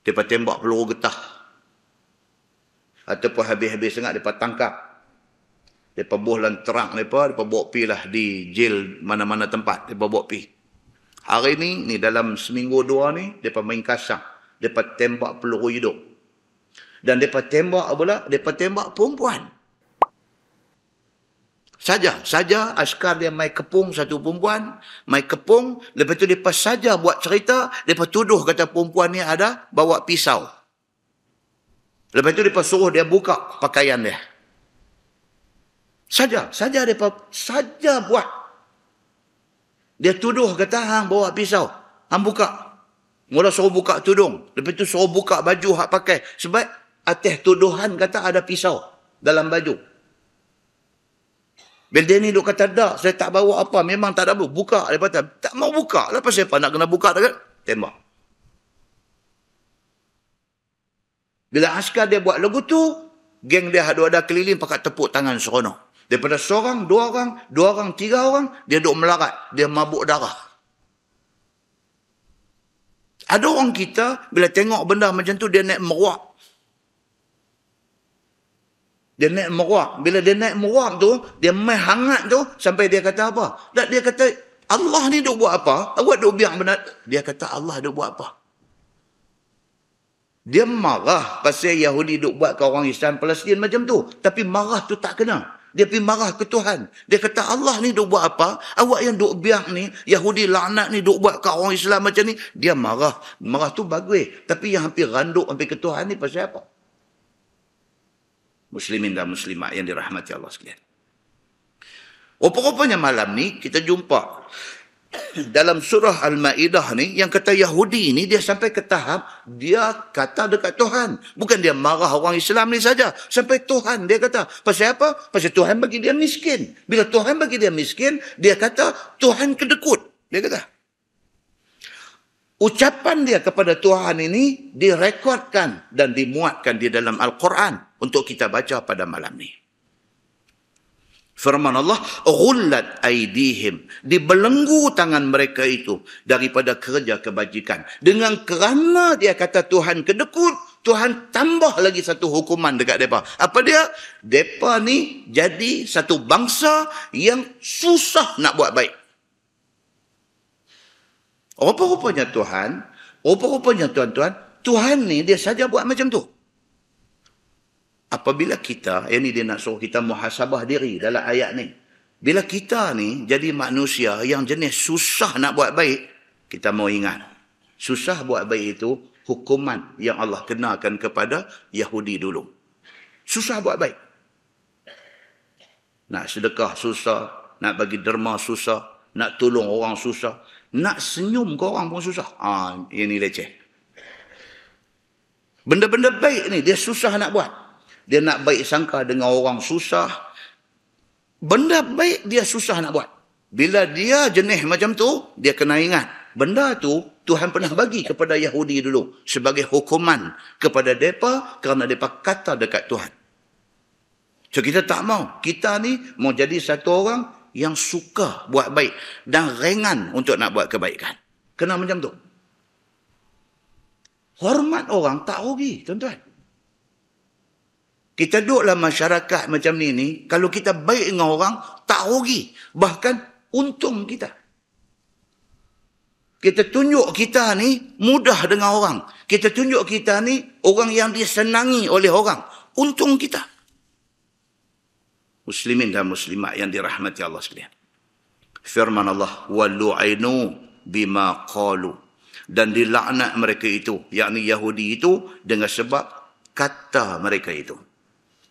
mereka tembak peluru getah. Ataupun habis-habis sangat mereka tangkap. Mereka bohlan terang mereka bawa pergi lah di jail mana-mana tempat. Mereka bawa pergi. Hari ni dalam seminggu 2 ni, mereka main kasar. Mereka tembak peluru hidup. Dan mereka tembak pula, mereka tembak perempuan. Saja askar dia mai kepung satu perempuan, mai kepung, lepas tu mereka saja buat cerita, mereka tuduh kata perempuan ni ada bawa pisau. Lepas tu mereka suruh dia buka pakaian dia. Saja mereka saja buat. Dia tuduh kata hang bawa pisau, hang buka. Mula suruh buka tudung, lepas tu suruh buka baju hak pakai sebab atas tuduhan kata ada pisau dalam baju. Bila dia ni duk kata tak, saya tak bawa apa, memang tak ada buka. Dia kata tak mau buka. Lepas siapa nak kena buka tak? Tembak. Bila askar dia buat lagu tu, geng dia ada keliling pakai tepuk tangan seronok. Daripada seorang, 2 orang, 2 orang, 3 orang, dia duk melarat. Dia mabuk darah. Ada orang kita, bila tengok benda macam tu, dia naik meruak. Dia naik meruak. Bila dia naik meruak tu, dia main hangat tu, sampai dia kata apa? Dan dia kata, Allah ni duk buat apa? Awak duk biar benda. Dia kata, Allah duk buat apa? Dia marah pasal Yahudi duk buat ke orang Islam Palestin macam tu. Tapi marah tu tak kena. Dia pergi marah ke Tuhan. Dia kata, Allah ni duk buat apa? Awak yang duk biar ni, Yahudi laknat ni duk buat ke orang Islam macam ni. Dia marah. Marah tu bagus. Tapi yang hampir randuk hampir ke Tuhan ni pasal apa? Muslimin dan muslimat yang dirahmati Allah sekalian. Rupa-rupanya malam ni kita jumpa dalam surah Al-Ma'idah ni yang kata Yahudi ni dia sampai ke tahap dia kata dekat Tuhan. Bukan dia marah orang Islam ni saja. Sampai Tuhan dia kata. Pasal apa? Pasal Tuhan bagi dia miskin. Bila Tuhan bagi dia miskin, dia kata Tuhan kedekut. Dia kata. Ucapan dia kepada Tuhan ini direkodkan dan dimuatkan di dalam Al-Quran untuk kita baca pada malam ni. Firman Allah, "Ghullat aydihim", dibelenggu tangan mereka itu daripada kerja kebajikan. Dengan kerana dia kata Tuhan kedekut, Tuhan tambah lagi satu hukuman dekat mereka. Apa dia? Mereka ni jadi satu bangsa yang susah nak buat baik. Rupa-rupanya tuan-tuan, Tuhan ni dia saja buat macam tu. Apabila kita, ini dia nak suruh kita muhasabah diri dalam ayat ni. Bila kita ni jadi manusia yang jenis susah nak buat baik, kita mau ingat. Susah buat baik itu hukuman yang Allah kenakan kepada Yahudi dulu. Susah buat baik. Nak sedekah susah, nak bagi derma susah, nak tolong orang susah, nak senyum ke orang pun susah. Ini leceh. Benda-benda baik ni dia susah nak buat. Dia nak baik sangka dengan orang susah. Benda baik dia susah nak buat. Bila dia jenis macam tu, dia kena ingat. Benda tu Tuhan pernah bagi kepada Yahudi dulu. Sebagai hukuman kepada mereka kerana mereka kata dekat Tuhan. So kita tak mau. Kita ni mau jadi satu orang yang suka buat baik. Dan ringan untuk nak buat kebaikan. Kena macam tu. Hormat orang tak rugi, tuan-tuan. Kita duduk dalam masyarakat macam ni, kalau kita baik dengan orang, tak rugi. Bahkan untung kita. Kita tunjuk kita ni mudah dengan orang. Kita tunjuk kita ni orang yang disenangi oleh orang. Untung kita. Muslimin dan muslimat yang dirahmati Allah sekalian. Firman Allah, وَلُعِنُوا بِمَا قَالُوا. Dan dilaknat mereka itu, yakni Yahudi itu, dengan sebab kata mereka itu.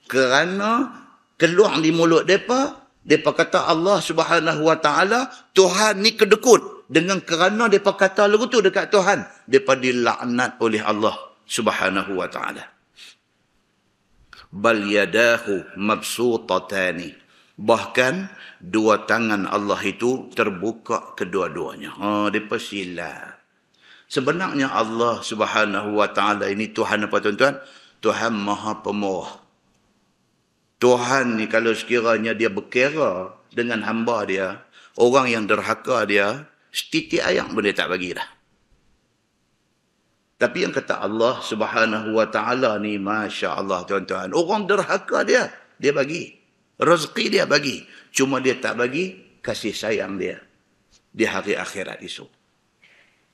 Kerana keluar di mulut mereka, mereka kata Allah Subhanahu Wa Taala, Tuhan ni kedekut. Dengan kerana mereka kata lagu tu dekat Tuhan, mereka dilaknat oleh Allah Subhanahu Wa Taala. Bal yadahu mabsutatani. Bahkan dua tangan Allah itu terbuka kedua-duanya. Mereka silap. Sebenarnya Allah Subhanahu Wa Taala ini Tuhan apa tuan-tuan? Tuhan Maha Pemurah. Tuhan ni kalau sekiranya dia berkira dengan hamba dia, orang yang derhaka dia, setitik ayam pun dia tak bagi dah. Tapi yang kata Allah Subhanahu Wa Taala ni, Masya Allah tuan-tuan, orang derhaka dia bagi. Rezeki dia bagi. Cuma dia tak bagi kasih sayang dia di hari akhirat esok.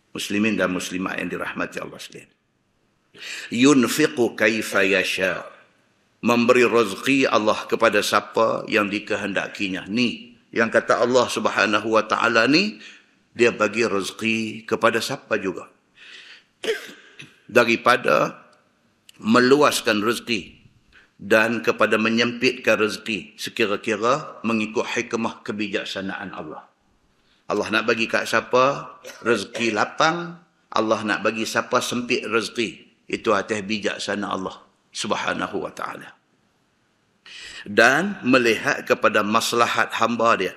Muslimin dan muslimat yang dirahmati Allah sekalian. Yunfiqu kaifa yasha. Memberi rezeki Allah kepada siapa yang dikehendakinya. Ni yang kata Allah Subhanahu Wa Taala ni, dia bagi rezeki kepada siapa juga. Daripada meluaskan rezeki dan kepada menyempitkan rezeki sekira-kira mengikut hikmah kebijaksanaan Allah. Allah nak bagi kat siapa rezeki lapang, Allah nak bagi siapa sempit rezeki. Itu atas bijaksana Allah Subhanahu Wa Taala. Dan melihat kepada maslahat hamba dia.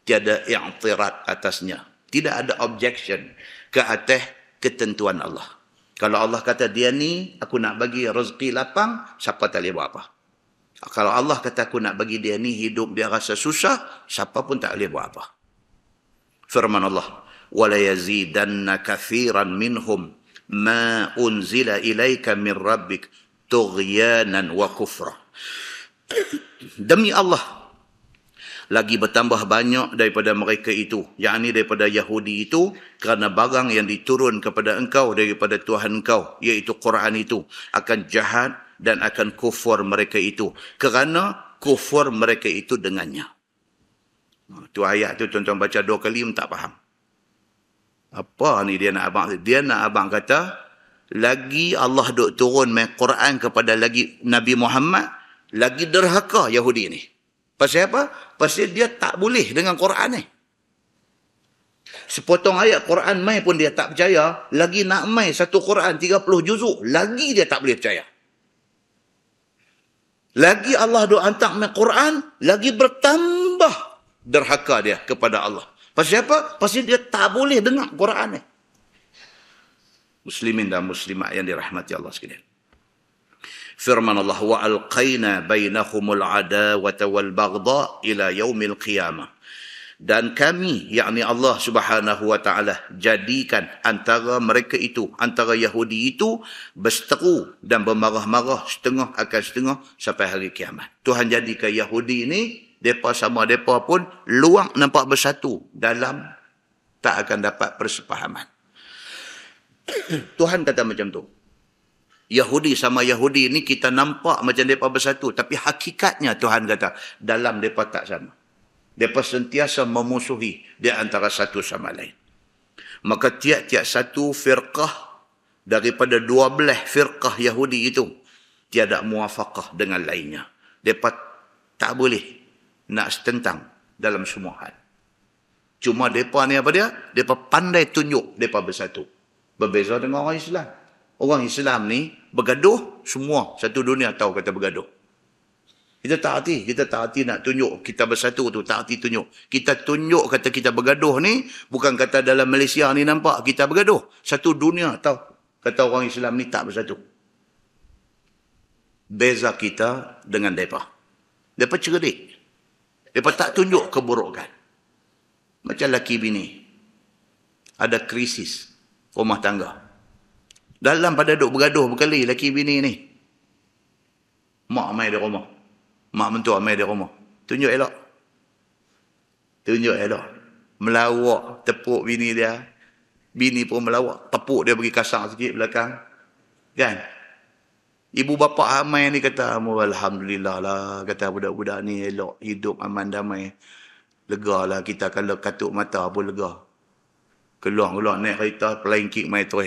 Tiada i'tirad atasnya. Tidak ada objection ke atas ketentuan Allah. Kalau Allah kata dia ni, aku nak bagi rezeki lapang, siapa tak boleh buat apa. Kalau Allah kata aku nak bagi dia ni hidup dia rasa susah, siapa pun tak boleh buat apa. Firman Allah, وَلَا يَزِيدَنَّ كَثِيرًا مِنْهُمْ مَا أُنْزِلَ إِلَيْكَ مِنْ رَبِّكَ طُغْيَانًا وَكُفْرًا. Demi Allah, lagi bertambah banyak daripada mereka itu, yakni daripada Yahudi itu, kerana barang yang diturun kepada engkau daripada Tuhan engkau, iaitu Quran itu, akan jahat dan akan kufur mereka itu, kerana kufur mereka itu dengannya. Tu ayat tu tuan-tuan baca 2 kali tak faham. Apa ni dia nak abang? Dia nak abang kata, lagi Allah duk turun main Quran kepada lagi Nabi Muhammad, lagi derhaka Yahudi ni. Pasal apa? Pasal dia tak boleh dengan Quran ni. Sepotong ayat Quran mai pun dia tak percaya, lagi nak mai satu Quran 30 juzuk, lagi dia tak boleh percaya. Lagi Allah duk hantar mai Quran, lagi bertambah derhaka dia kepada Allah. Pasal apa? Pasal dia tak boleh dengar Quran ni. Muslimin dan muslimat yang dirahmati Allah sekalian. Firman Allah, wa alqaina bainahumul adawata wal baghdha ila yaumil qiyamah. Dan kami, yakni Allah Subhanahu Wa Taala, jadikan antara mereka itu, antara Yahudi itu, berseteru dan bermarah-marah setengah akan setengah sampai hari kiamat. Tuhan jadikan Yahudi ini, mereka sama mereka pun luang nampak bersatu dalam tak akan dapat persepahaman. Tuhan kata macam tu. Yahudi sama Yahudi ni kita nampak macam mereka bersatu, tapi hakikatnya Tuhan kata dalam mereka tak sama. Mereka sentiasa memusuhi di antara satu sama lain. Maka tiap-tiap satu firqah daripada 12 firqah Yahudi itu tiada muafaqah dengan lainnya. Mereka tak boleh nak setentang dalam semua hal. Cuma mereka ni apa dia? Mereka pandai tunjuk mereka bersatu. Berbeza dengan orang Islam. Orang Islam ni bergaduh, semua satu dunia tahu kata bergaduh. Kita tak hati nak tunjuk kita bersatu tu, tak hati tunjuk. Kita tunjuk kata kita bergaduh ni, bukan kata dalam Malaysia ni nampak kita bergaduh. Satu dunia tahu kata orang Islam ni tak bersatu. Beza kita dengan mereka. Mereka cerdik. Mereka tak tunjuk keburukan. Macam laki bini. Ada krisis rumah tangga. Dalam pada duk bergaduh berkali laki bini ni. Mak mai di rumah. Mak mentua mai di rumah. Tunjuk elok. Melawak, tepuk bini dia. Bini pun melawak. Tepuk dia bagi kasar sikit belakang. Kan? Ibu bapa amai ni kata, alhamdulillah lah. Kata budak-budak ni elok. Hidup aman damai. Lega lah kita kalau katuk mata pun lega. Keluar naik kereta, flying kick mai tu.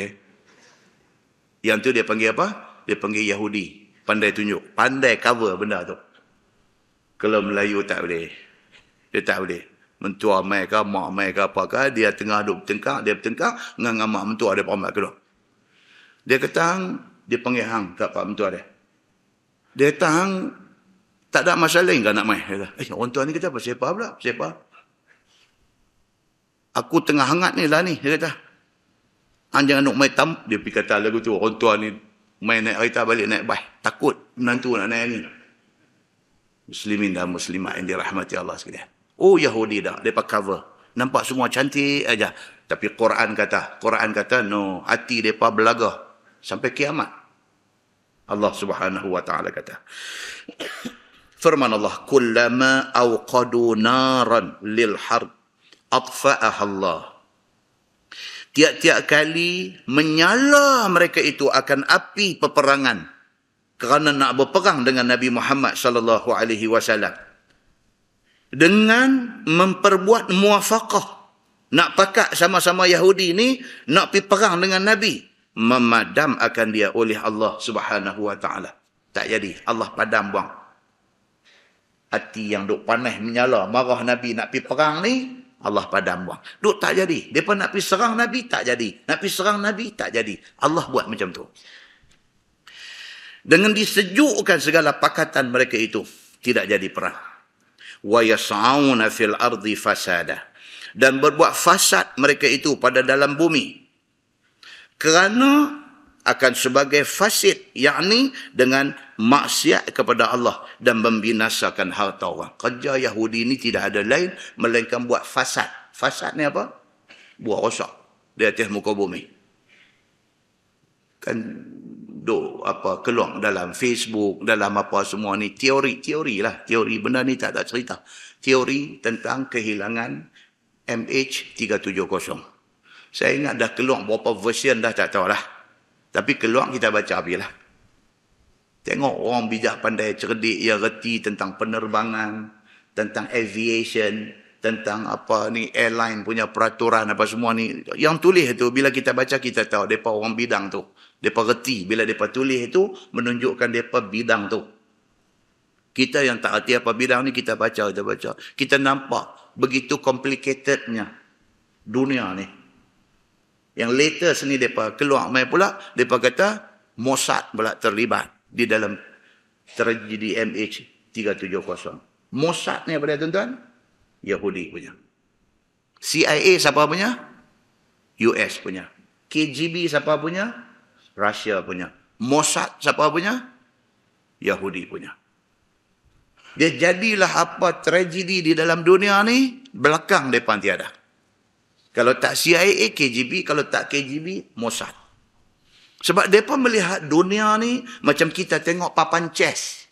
Yang tu dia panggil apa? Dia panggil Yahudi. Pandai tunjuk. Pandai cover benda tu. Kalau Melayu tak boleh. Dia tak boleh. Mentua mai ke, mak mai ke apa ke, dia tengah duduk bertengkar, dia bertengkar, dengan mak mentua dia perambat keluar. Dia kata, dia panggil hang kat pak mentua dia. Dia kata, hang tak ada masalah ke nak mai? Dia kata, orang tua ni kata apa? Siapa pula? Siapa? Aku tengah hangat ni lah ni. Dia kata, hang jangan nak mai tam. Dia pergi kata lagu tu, orang tua ni mai naik kereta balik naik bas. Takut menantu nak naik ni. Muslimin dan muslimat yang dirahmati Allah sekalian. Oh Yahudi dah, mereka cover. Nampak semua cantik aja. Tapi Quran kata no, hati mereka belaga sampai kiamat. Allah Subhanahu wa taala kata. Firman Allah, kullama awqadu naran lil harb atfa'aha Allah. Tiap-tiap kali menyala mereka itu akan api peperangan kerana nak berperang dengan Nabi Muhammad sallallahu alaihi wasallam. Dengan memperbuat muwafaqah. Nak pakat sama-sama Yahudi ni, nak pergi perang dengan Nabi. Memadam akan dia oleh Allah Subhanahu wa ta'ala. Tak jadi. Allah padam buang. Hati yang duk panas menyala, marah Nabi nak pergi perang ni, Allah padam buang. Duk tak jadi. Mereka nak pergi serang Nabi, tak jadi. Nak pergi serang Nabi, tak jadi. Allah buat macam tu. Dengan disejukkan segala pakatan mereka itu, tidak jadi perang. Wa yas'auna fil ardi fasada. Dan berbuat fasad mereka itu pada dalam bumi. Kerana akan sebagai fasid, yakni dengan maksiat kepada Allah dan membinasakan harta orang. Kerja Yahudi ini tidak ada lain melainkan buat fasad. Fasad ni apa? Buat rosak di atas muka bumi. Kan keluar dalam Facebook, dalam apa semua ni, teori lah. Teori benda ni tak ada cerita. Teori tentang kehilangan MH370. Saya ingat dah keluar berapa version dah tak tahu lah. Tapi keluar kita baca apalah. Tengok orang bijak pandai cerdik, ia reti tentang penerbangan, tentang aviation, tentang apa ni airline punya peraturan apa semua ni. Yang tulis tu bila kita baca kita tahu depa orang bidang tu. Depa reti bila depa tulis itu menunjukkan depa bidang tu. Kita yang tak reti apa bidang ni kita baca. Kita nampak begitu complicatednya dunia ni. Yang latest ni depa keluar mai pula, depa kata Mossad pula terlibat di dalam tragedi MH370. Mossad ni apa dia tuan-tuan? Yahudi punya. CIA siapa punya? US punya. KGB siapa punya? Russia punya. Mossad siapa punya? Yahudi punya. Dia jadilah apa tragedi di dalam dunia ni, belakang depan tiada. Kalau tak CIA, KGB. Kalau tak KGB, Mossad. Sebab mereka melihat dunia ni macam kita tengok papan chess.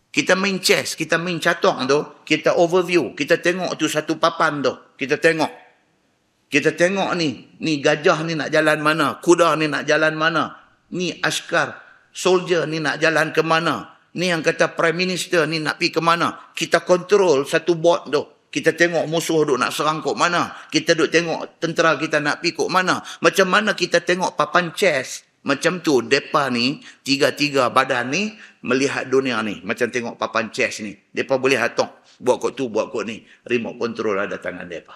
Kita main chess, kita main catur tu, kita overview, kita tengok tu satu papan tu. Kita tengok ni gajah ni nak jalan mana, kuda ni nak jalan mana, ni askar, soldier ni nak jalan ke mana, ni yang kata prime minister ni nak pergi ke mana. Kita kontrol satu board tu. Kita tengok musuh duk nak serang kok mana. Kita duk tengok tentera kita nak pergi kok mana. Macam mana kita tengok papan chess. Macam tu, mereka ni, tiga-tiga badan ni, melihat dunia ni. Macam tengok papan chess ni. Mereka boleh hatung. Buat kok tu, buat kok ni. Remote control ada tangan mereka.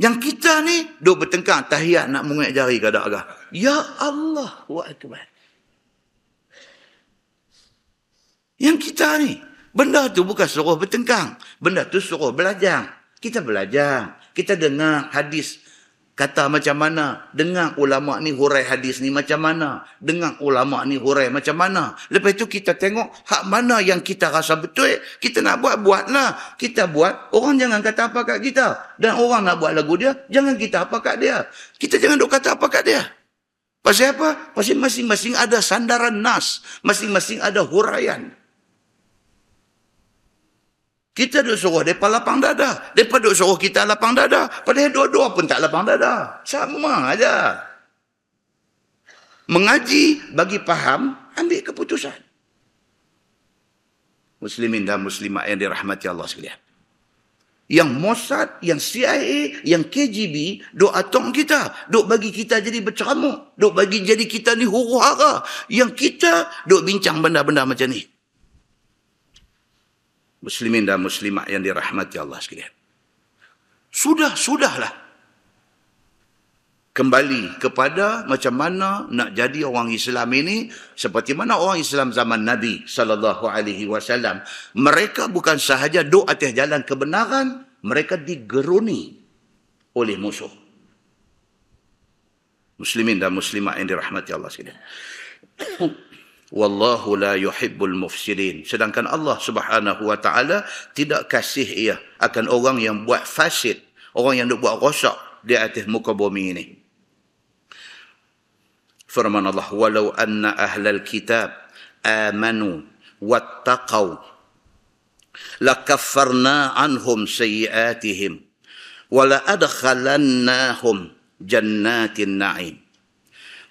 Yang kita ni, duk bertengkar tahiyat nak mengungit jari ke tak agak. Ya Allah, wa akbar. Yang kita ni, benda tu bukan suruh bertengkang. Benda tu suruh belajar. Kita belajar. Kita dengar hadis kata macam mana. Dengar ulama' ni hurai hadis ni macam mana. Dengar ulama' ni hurai macam mana. Lepas tu kita tengok hak mana yang kita rasa betul. Kita nak buat, buatlah. Kita buat, orang jangan kata apa kat kita. Dan orang nak buat lagu dia, jangan kita apa kat dia. Kita jangan duk kata apa kat dia. Pasal apa? Pasal masing-masing ada sandaran nas. Masing-masing ada huraian. Kita duk suruh mereka lapang dada. Mereka duk suruh kita lapang dada. Padahal dua-dua pun tak lapang dada. Sama aja. Mengaji, bagi faham, ambil keputusan. Muslimin dan muslimat yang dirahmati Allah sekalian. Yang Mossad, yang CIA, yang KGB, duk atong kita. Duk bagi kita jadi berceramuk. Duk bagi jadi kita ni huru-hara. Yang kita duk bincang benda-benda macam ni. Muslimin dan muslimat yang dirahmati Allah sekalian. Sudahlah. Kembali kepada macam mana nak jadi orang Islam ini, seperti mana orang Islam zaman Nabi SAW. Mereka bukan sahaja duduk atas jalan kebenaran, mereka digeruni oleh musuh. Muslimin dan muslimat yang dirahmati Allah sekalian. Wallahu la yuhibbul mufsidin. Sedangkan Allah Subhanahu wa taala tidak kasih ia akan orang yang buat fasid, orang yang buat rosak di atas muka bumi ini. Firman Allah, walau anna ahlal kitab amanu wattaqau lakaffarna anhum sayyiatihim wala adkhalannahum jannatin na'im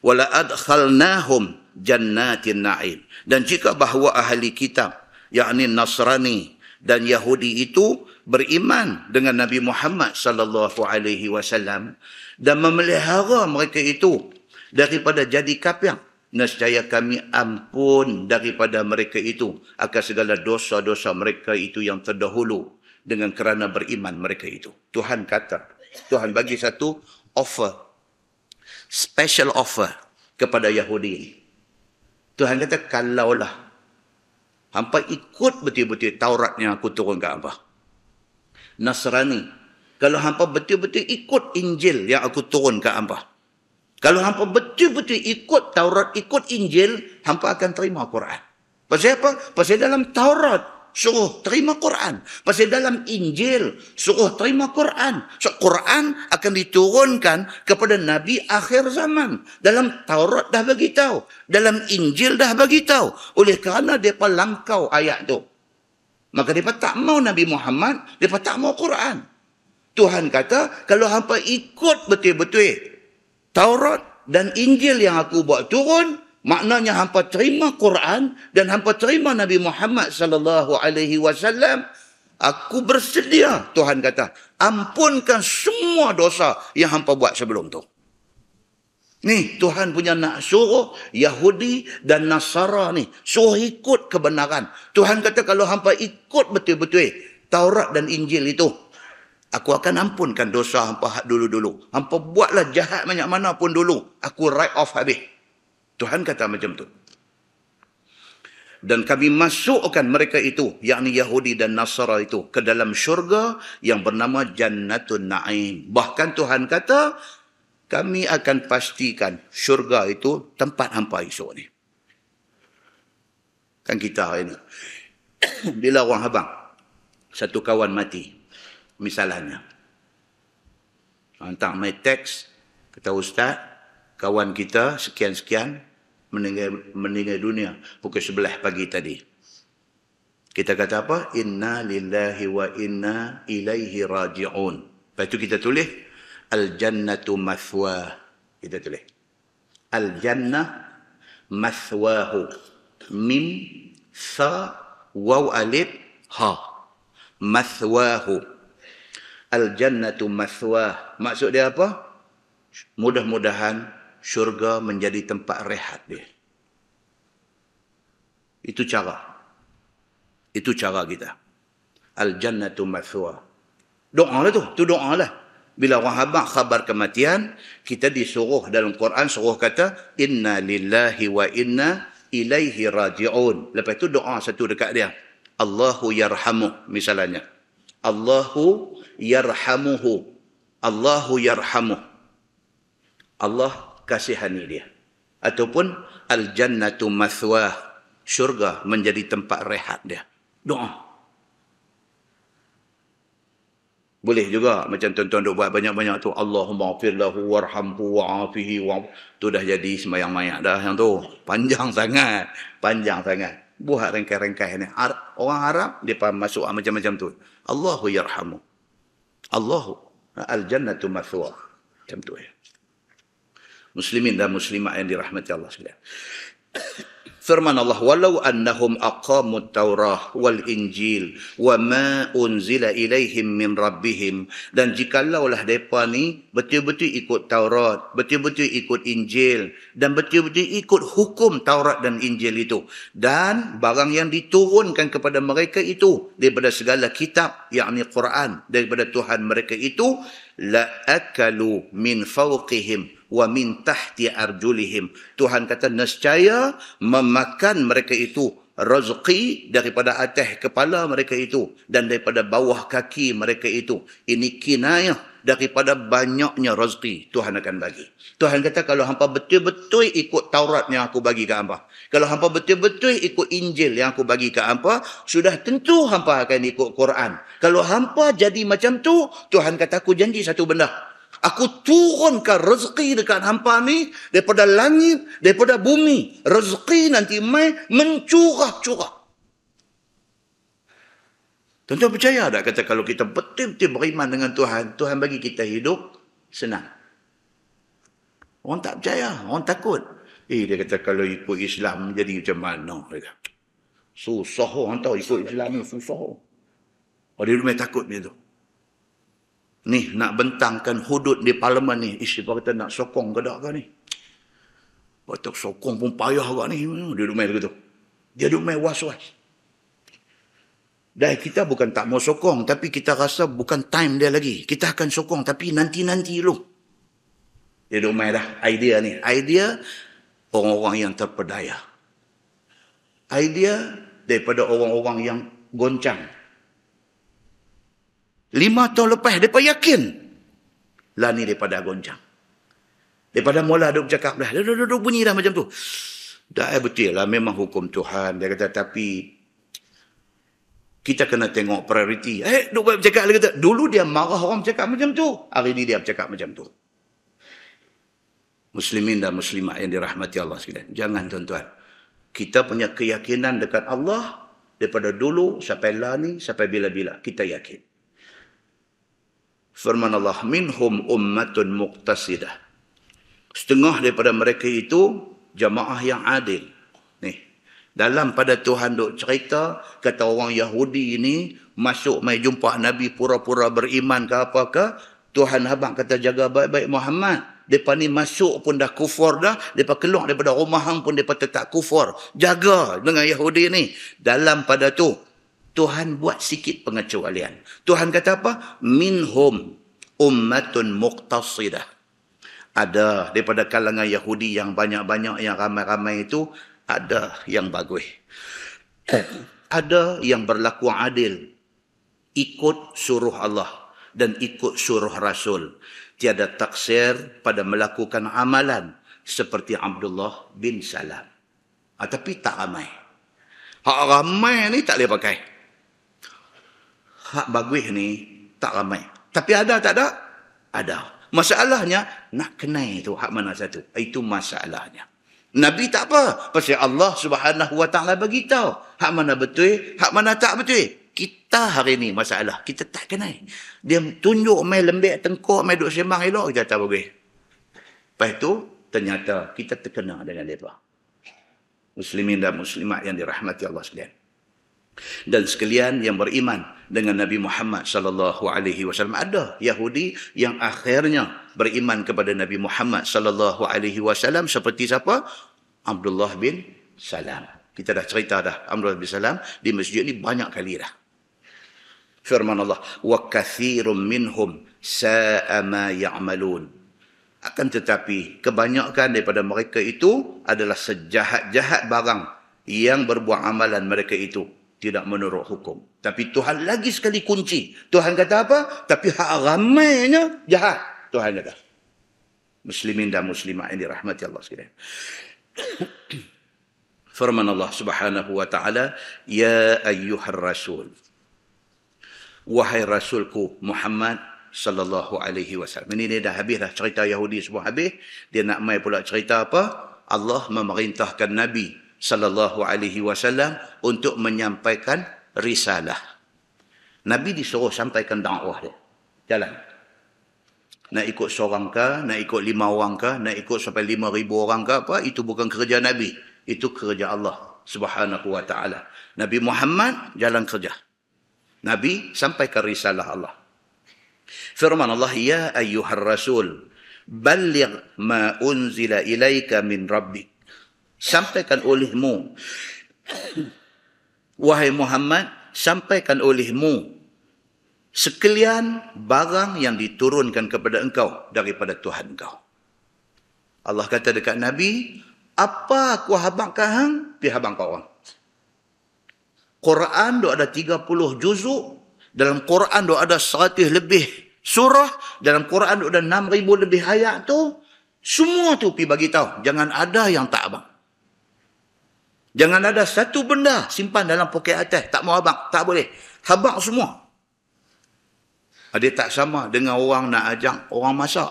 wala adkhalnahum jannatin na'im. Dan jika bahawa ahli kitab, yakni Nasrani dan Yahudi itu beriman dengan Nabi Muhammad sallallahu alaihi wasallam dan memelihara mereka itu daripada jadi kafir, nescaya kami ampun daripada mereka itu akan segala dosa-dosa mereka itu yang terdahulu dengan kerana beriman mereka itu. Tuhan kata, Tuhan bagi satu offer, special offer kepada Yahudi ini. Tuhan kata, kalaulah hampa ikut betul-betul Taurat yang aku turun ke hampa. Nasrani, kalau hampa betul-betul ikut Injil yang aku turun ke hampa. Kalau hampa betul-betul ikut Taurat, ikut Injil, hampa akan terima Quran. Pasal apa? Pasal dalam Taurat suruh terima Quran. Pasal dalam Injil suruh terima Quran. So, Quran akan diturunkan kepada Nabi akhir zaman. Dalam Taurat dah bagi tahu, dalam Injil dah bagi tahu. Oleh kerana mereka langkau ayat tu, maka mereka tak mau Nabi Muhammad, mereka tak mau Quran. Tuhan kata, kalau hampa ikut betul-betul Taurat dan Injil yang aku buat turun, maknanya hampa terima Quran dan hampa terima Nabi Muhammad sallallahu alaihi wasallam, aku bersedia, Tuhan kata, ampunkan semua dosa yang hampa buat sebelum tu. Ni Tuhan punya nak suruh Yahudi dan Nasara ni suruh ikut kebenaran. Tuhan kata kalau hampa ikut betul-betul Taurat dan Injil itu, aku akan ampunkan dosa hampa dulu-dulu. Hampa buatlah jahat banyak mana pun dulu, aku write off habis. Tuhan kata macam tu. Dan kami masukkan mereka itu, yakni Yahudi dan Nasara itu, ke dalam syurga yang bernama Jannatun Na'im. Bahkan Tuhan kata, kami akan pastikan syurga itu tempat hampa esok ni. Kan kita ini, bila orang abang, satu kawan mati, misalnya, hantar my teks, kata Ustaz, kawan kita sekian-sekian meninggal dunia pukul 11 pagi tadi. Kita kata apa? Inna lillahi wa inna ilaihi raji'un. Lepas itu kita tulis al-jannatu mathwah. Kita tulis al-jannah mathwahu. Mim sa waw alif ha. Mathwahu. Al-jannatu mathwah. Maksud dia apa? Mudah-mudahan syurga menjadi tempat rehat dia. Itu cara. Itu cara kita. Al-jannatu mathwa. Doa lah tu. Tu doa lah. Bila orang habaq khabar kematian, kita disuruh dalam Quran, suruh kata, inna lillahi wa inna ilaihi raji'un. Lepas tu doa satu dekat dia. Allahu yarhamuh, misalnya. Allahu yarhamuhu. Allahu yarhamuh. Allah kasihani dia. Ataupun al-jannatu mathwah. Syurga menjadi tempat rehat dia. Doa. Boleh juga macam tuan-tuan duk buat banyak-banyak tu. Allahumma afir lahu warhamhu wa'afihi wa. Tu dah jadi sembahyang mayat dah yang tu. Panjang sangat. Panjang sangat. Buat rengkai-rengkai ni. Orang Arab, dia masuk macam-macam tu. Allahu yarhamu. Allahu. Al-jannatu mathwah. Macam tu ya. Muslimin dan muslimat yang dirahmati Allah sekalian. Firman Allah, walau annahum aqamut taurah wal injil wa ma unzila ilaihim min rabbihim. Dan jikalaulah mereka ni betul-betul ikut Taurat, betul-betul ikut Injil, dan betul-betul ikut hukum Taurat dan Injil itu, dan barang yang diturunkan kepada mereka itu daripada segala kitab, yakni Quran, daripada Tuhan mereka itu, la akalu min fawqihim wa min tahti arjulihim. Tuhan kata nescaya memakan mereka itu rezeki daripada atas kepala mereka itu dan daripada bawah kaki mereka itu. Ini kinayah daripada banyaknya rezeki Tuhan akan bagi. Tuhan kata kalau hampa betul-betul ikut Taurat yang aku bagi ke hampa, kalau hampa betul-betul ikut Injil yang aku bagi ke hampa, sudah tentu hampa akan ikut Quran. Kalau hampa jadi macam tu, Tuhan kata aku janji satu benda. Aku turunkan rezeki dekat hampa ni daripada langit, daripada bumi. Rezeki nanti mai mencurah-curah. Tuan-tuan percaya tak kata kalau kita betul-betul beriman dengan Tuhan, Tuhan bagi kita hidup senang. Orang tak percaya, orang takut. Dia kata kalau ikut Islam jadi macam mana? Susah orang tahu ikut Islam ni susah. Dia memang takut dia tu. Ni nak bentangkan hudud di parlimen ni. Istighfar kata nak sokong ke tak ke ni? Batuk sokong pun payah ke ni. Dia duduk main begitu. Dia duduk main was-was. Dan kita bukan tak mau sokong. Tapi kita rasa bukan time dia lagi. Kita akan sokong. Tapi nanti-nanti dulu. Dia duduk main dah. Idea ni. Idea orang-orang yang terpedaya. Idea daripada orang-orang yang goncang. 5 tahun lepas, mereka yakin. Lah ni daripada goncang. Daripada mula duk bercakap dah. Duduk bunyi dah macam tu. Dah betul lah, memang hukum Tuhan. Dia kata, tapi kita kena tengok prioriti. Duk bercakap, dia kata, dulu dia marah orang bercakap macam tu. Hari ni dia bercakap macam tu. Muslimin dan muslimat yang dirahmati Allah sekalian. Jangan tuan-tuan. Kita punya keyakinan dekat Allah, daripada dulu sampai lah ni, sampai bila-bila. Kita yakin. Firman Allah, minhum ummatun muqtasidah. Setengah daripada mereka itu jamaah yang adil. Ni, dalam pada Tuhan duk cerita, kata orang Yahudi ini masuk mai jumpa Nabi pura-pura beriman ke apakah, Tuhan habang kata jaga baik-baik Muhammad. Depa ni masuk pun dah kufur dah, depa keluar daripada rumah hang pun depa tetap kufur. Jaga dengan Yahudi ni. Dalam pada tu Tuhan buat sikit pengecualian. Tuhan kata apa? Minhum ummatun muqtasidah. Ada daripada kalangan Yahudi yang banyak-banyak, yang ramai-ramai itu, ada yang bagus. Ada yang berlaku adil. Ikut suruh Allah dan ikut suruh Rasul. Tiada taksir pada melakukan amalan seperti Abdullah bin Salam. Tapi tak ramai. Hak ramai ni tak boleh pakai. Hak bagus ni tak ramai. Tapi ada tak ada? Ada. Masalahnya nak kenal tu hak mana satu. Itu masalahnya. Nabi tak apa. Pasal Allah Subhanahu Wa Taala bagi tahu hak mana betul, hak mana tak betul. Kita hari ni masalah kita tak kenal. Dia tunjuk mai lembek tengkok, mai duk sembang elok, kita tak bagus. Lepas tu ternyata kita terkena dengan mereka. Muslimin dan muslimat yang dirahmati Allah sekalian. Dan sekalian yang beriman dengan Nabi Muhammad sallallahu alaihi wasallam, ada Yahudi yang akhirnya beriman kepada Nabi Muhammad sallallahu alaihi wasallam seperti siapa? Abdullah bin Salam. Kita dah cerita dah Abdullah bin Salam di masjid ni banyak kali dah. Firman Allah, wa katsirun minhum sa'a ma ya'malun. Akan tetapi kebanyakan daripada mereka itu adalah sejahat-jahat barang yang berbuat amalan mereka itu tidak menurut hukum. Tapi Tuhan lagi sekali kunci. Tuhan kata apa? Tapi hak ramainya jahat. Tuhan kata. Muslimin dan muslimat yang dirahmati Allah sekalian. Firman Allah Subhanahu wa taala, ya ayyuhar rasul. Wahai rasulku Muhammad sallallahu alaihi wasallam. Ini dia dah habis dah cerita Yahudi semua habis. Dia nak mai pula cerita apa? Allah memerintahkan Nabi sallallahu alaihi wasallam untuk menyampaikan risalah. Nabi disuruh sampaikan dakwah dia. Jalan. Nak ikut seorang ke, nak ikut 5 orang ke, nak ikut sampai 5,000 orang ke apa, itu bukan kerja Nabi. Itu kerja Allah Subhanahu wa ta'ala. Nabi Muhammad jalan kerja. Nabi sampaikan risalah Allah. Firman Allah, ya ayyuhar rasul, balligh ma unzila ilaika min rabbik. Sampaikan olehmu, wahai Muhammad, sampaikan olehmu sekalian barang yang diturunkan kepada engkau daripada Tuhan engkau. Allah kata dekat Nabi, apa aku habangkan hang, pi habang kau orang. Quran tu ada 30 juzuk, dalam Quran tu ada 100 lebih surah, dalam Quran tu ada 6,000 lebih ayat tu, semua tu pi bagi tahu, jangan ada yang tak abang. Jangan ada satu benda simpan dalam poket atas, tak mau abang, tak boleh. Habang semua. Dia tak sama dengan orang nak ajak orang masak.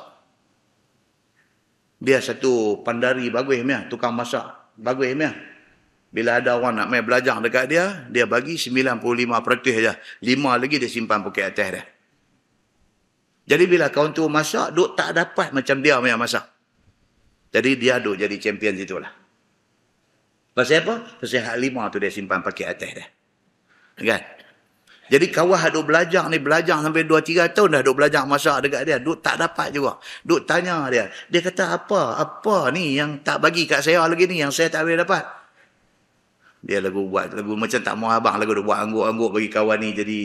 Dia satu pandari bagus punya, tukang masak bagus punya. Bila ada orang nak main belajar dekat dia, dia bagi 95% je. 5 lagi dia simpan poket atas dia. Jadi bila kawan tu masak, duk tak dapat macam dia punya masak. Jadi dia duk jadi champion situ lah. Pasal apa? Pasal hak 5 tu dia simpan pakai atas dia. Kan? Jadi kawan duk belajar ni, belajar sampai 2-3 tahun dah duk belajar masak dekat dia. Duk tak dapat juga. Duk tanya dia. Dia kata apa ni yang tak bagi kat saya lagi ni, yang saya tak boleh dapat. Dia buat lagu macam tak mau abang, lagu dia buat anggur-anggur bagi kawan ni. Jadi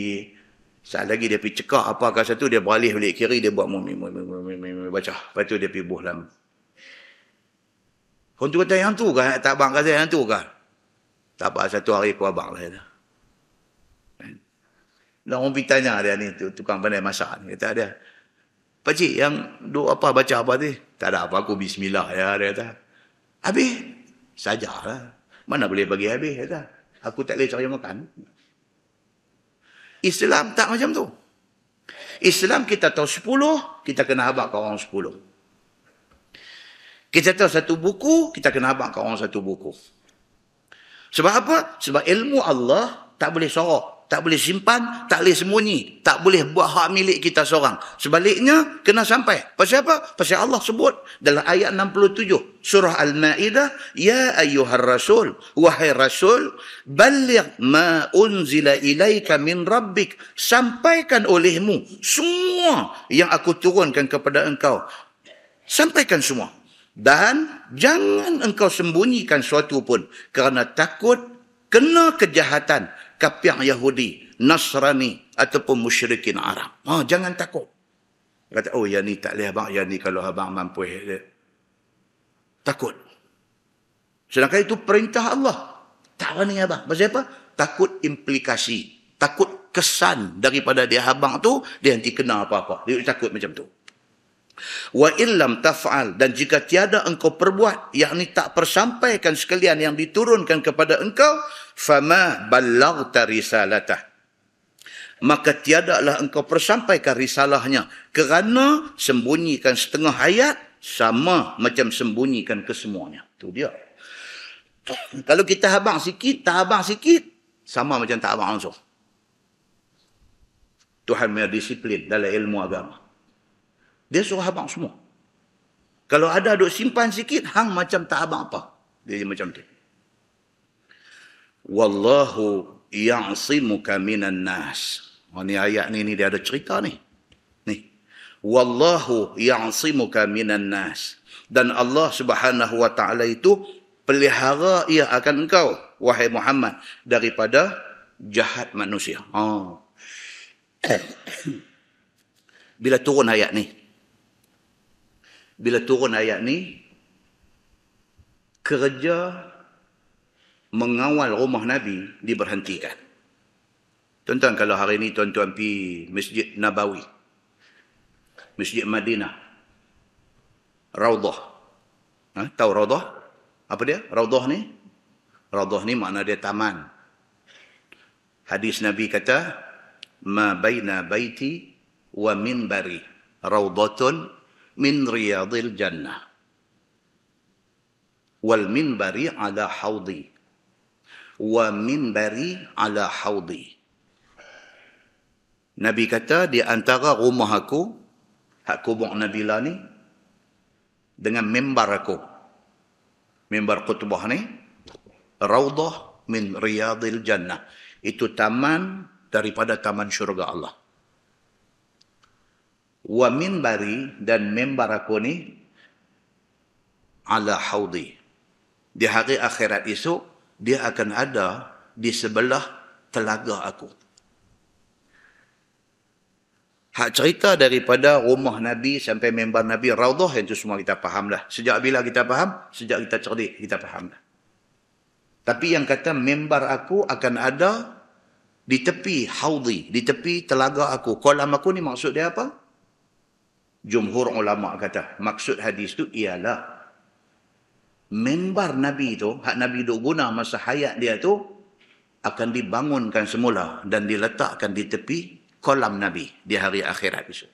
saat lagi dia pergi cekak apa kat satu, dia beralih balik kiri, dia buat baca. Lepas tu dia pergi buh dalam. Orang tu kata, yang tu kan? Tak abang kata yang tu kan? Tak apa, satu hari aku abang lah. Dan orang pergi tanya dia ni, tukang pandai masak ni. Kata dia, pakcik yang duk apa baca apa tu? Tak ada apa, aku bismillah ya. Dia kata, habis? Sajalah. Mana boleh bagi habis? Dia kata, aku tak boleh cari makan. Islam tak macam tu. Islam kita tahu 10, kita kena habaq ke orang 10. Kita tahu satu buku, kita kena habaq ke orang satu buku. Sebab apa? Sebab ilmu Allah tak boleh sorok, tak boleh simpan, tak boleh sembunyi, tak boleh buat hak milik kita seorang. Sebaliknya, kena sampai. Pasal apa? Pasal Allah sebut dalam ayat 67, surah Al-Ma'idah, ya ayyuhar rasul, wahai rasul, balligh ma unzila ilaika min rabbik, sampaikan olehmu semua yang aku turunkan kepada engkau. Sampaikan semua. Dan jangan engkau sembunyikan sesuatu pun, kerana takut kena kejahatan kafir Yahudi, Nasrani ataupun musyrikin Arab. Jangan takut. Kata, yang ni tak boleh abang, yang ni kalau abang mampu. Takut. Sedangkan itu perintah Allah. Tak berani abang. Pasal apa? Takut implikasi. Takut kesan daripada dia abang tu, dia nanti kena apa-apa. Dia takut macam tu. Wa illam taf'al, dan jika tiada engkau perbuat, yakni tak persampaikan sekalian yang diturunkan kepada engkau, fama ballaghta risalatah, maka tiadalah engkau persampaikan risalahnya, kerana sembunyikan setengah ayat sama macam sembunyikan kesemuanya. Itu dia. Kalau kita habang sikit, tak habang sikit, sama macam tak habang langsung. Tuhan punya disiplin dalam ilmu agama. Dia suruh abang semua. Kalau ada duk simpan sikit, hang macam tak abang apa. Dia macam tu. Wallahu ya'simuka minan nas. Ni ayat ni dia ada cerita ni. Wallahu ya'simuka minan nas. Dan Allah Subhanahu wa taala itu pelihara ia akan engkau, wahai Muhammad, daripada jahat manusia. Bila turun ayat ni, kerja mengawal rumah Nabi diberhentikan. Tuan-tuan, kalau hari ni tuan-tuan pergi Masjid Nabawi, Masjid Madinah, Raudah. Tahu Raudah? Apa dia? Raudah ni makna dia taman. Hadis Nabi kata, ma baina baiti wa minbari raudatun min riyadil jannah. Wal minbari ala haudi. Wa minbari ala haudi. Nabi kata, di antara rumah aku, hak kubur Nabi lah ni, dengan mimbar aku. Mimbar khutbah ni, Raudah min riyadil jannah. Itu taman daripada taman syurga Allah. Wa minbari, dan mimbar aku ni, ala haudi. Di hari akhirat esok, dia akan ada di sebelah telaga aku. Hak cerita daripada rumah Nabi sampai mimbar Nabi, Raudah, yang itu semua kita faham dah. Sejak bila kita faham? Sejak kita cerdik, kita faham dah. Tapi yang kata mimbar aku akan ada di tepi haudi, di tepi telaga aku. Kolam aku ni maksud dia apa? Jumhur ulama kata, maksud hadis tu ialah mimbar Nabi tu, hak Nabi duk guna masa hayat dia tu, akan dibangunkan semula dan diletakkan di tepi kolam Nabi di hari akhirat esok.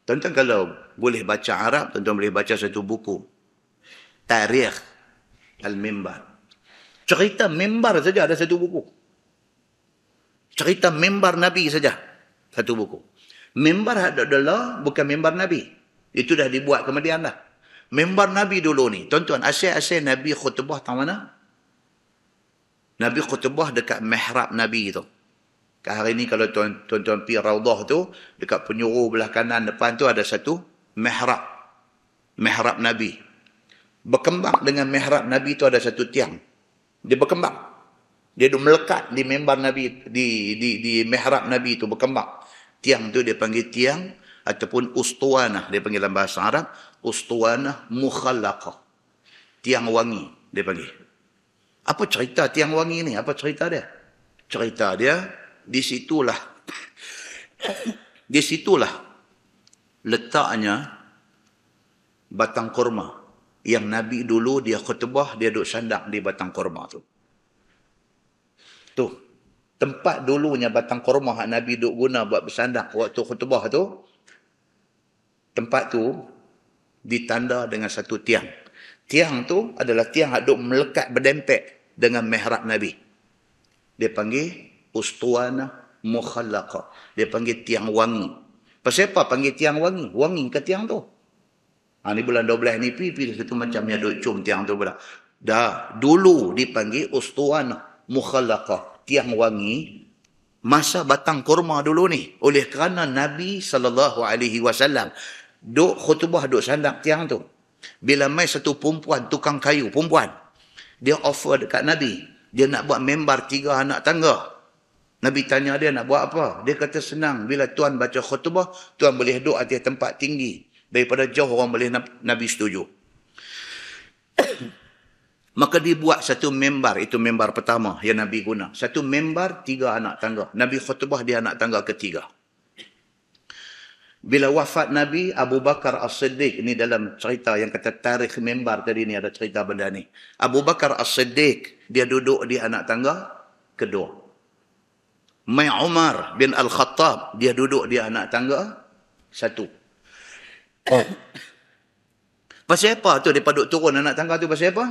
Tuan-tuan, kalau boleh baca Arab, tuan-tuan boleh baca satu buku, Tarikh Al-Mimbar. Cerita mimbar saja ada satu buku. Cerita mimbar Nabi saja satu buku. Mimbar adalah bukan mimbar Nabi. Itu dah dibuat kemudian lah. Mimbar Nabi dulu ni, tuan-tuan, asal-asal Nabi khutbah tang mana? Nabi khutbah dekat mihrab Nabi tu. Hari ni kalau tuan-tuan pergi Raudah tu, dekat penjuru belah kanan depan tu ada satu mihrab. Mihrab Nabi. Berkembang dengan mihrab Nabi tu ada satu tiang. Dia berkembang. Dia duk melekat di mimbar Nabi, di mihrab Nabi tu berkembang. Tiang tu dia panggil tiang ataupun ustuanah. Dia panggil dalam bahasa Arab, ustuanah mukhallaqah. Tiang wangi dia panggil. Apa cerita tiang wangi ni? Apa cerita dia? Cerita dia, di situlah letaknya batang kurma yang Nabi dulu dia khutbah, dia duduk sandak di batang kurma tu. Tu tempat dulunya batang kurma yang Nabi duduk guna buat bersandak waktu khutbah tu. Tempat tu ditanda dengan satu tiang. Tiang tu adalah tiang yang duduk melekat berdempet dengan mihrab Nabi. Dia panggil ustuanah mukhallaqah. Dia panggil tiang wangi. Pasal apa panggil tiang wangi? Wangi ke tiang tu? Ni bulan 12 ni pergi satu macam yang duk cium tiang tu pula. Dah, dulu dipanggil ustuanah mukhallaqah, tiang wangi, masa batang kurma dulu ni. Oleh kerana Nabi SAW duk khutbah, duk sandak tiang tu. Bila mai satu perempuan, tukang kayu, perempuan, dia offer dekat Nabi, dia nak buat mimbar 3 anak tangga. Nabi tanya dia nak buat apa? Dia kata senang. Bila Tuan baca khutbah, Tuan boleh duduk atas tempat tinggi. Daripada jauh orang boleh Nabi setuju. Maka dibuat satu mimbar. Itu mimbar pertama yang Nabi guna. Satu mimbar 3 anak tangga. Nabi khutbah di anak tangga ketiga. Bila wafat Nabi, Abu Bakar As-Siddiq. Ini dalam cerita yang kata tarikh mimbar tadi ni ada cerita benda ni. Abu Bakar As-Siddiq, dia duduk di anak tangga kedua. Mai Umar bin Al-Khattab, dia duduk di anak tangga satu. Pasal apa tu dia duduk turun anak tangga tu? Pasal apa?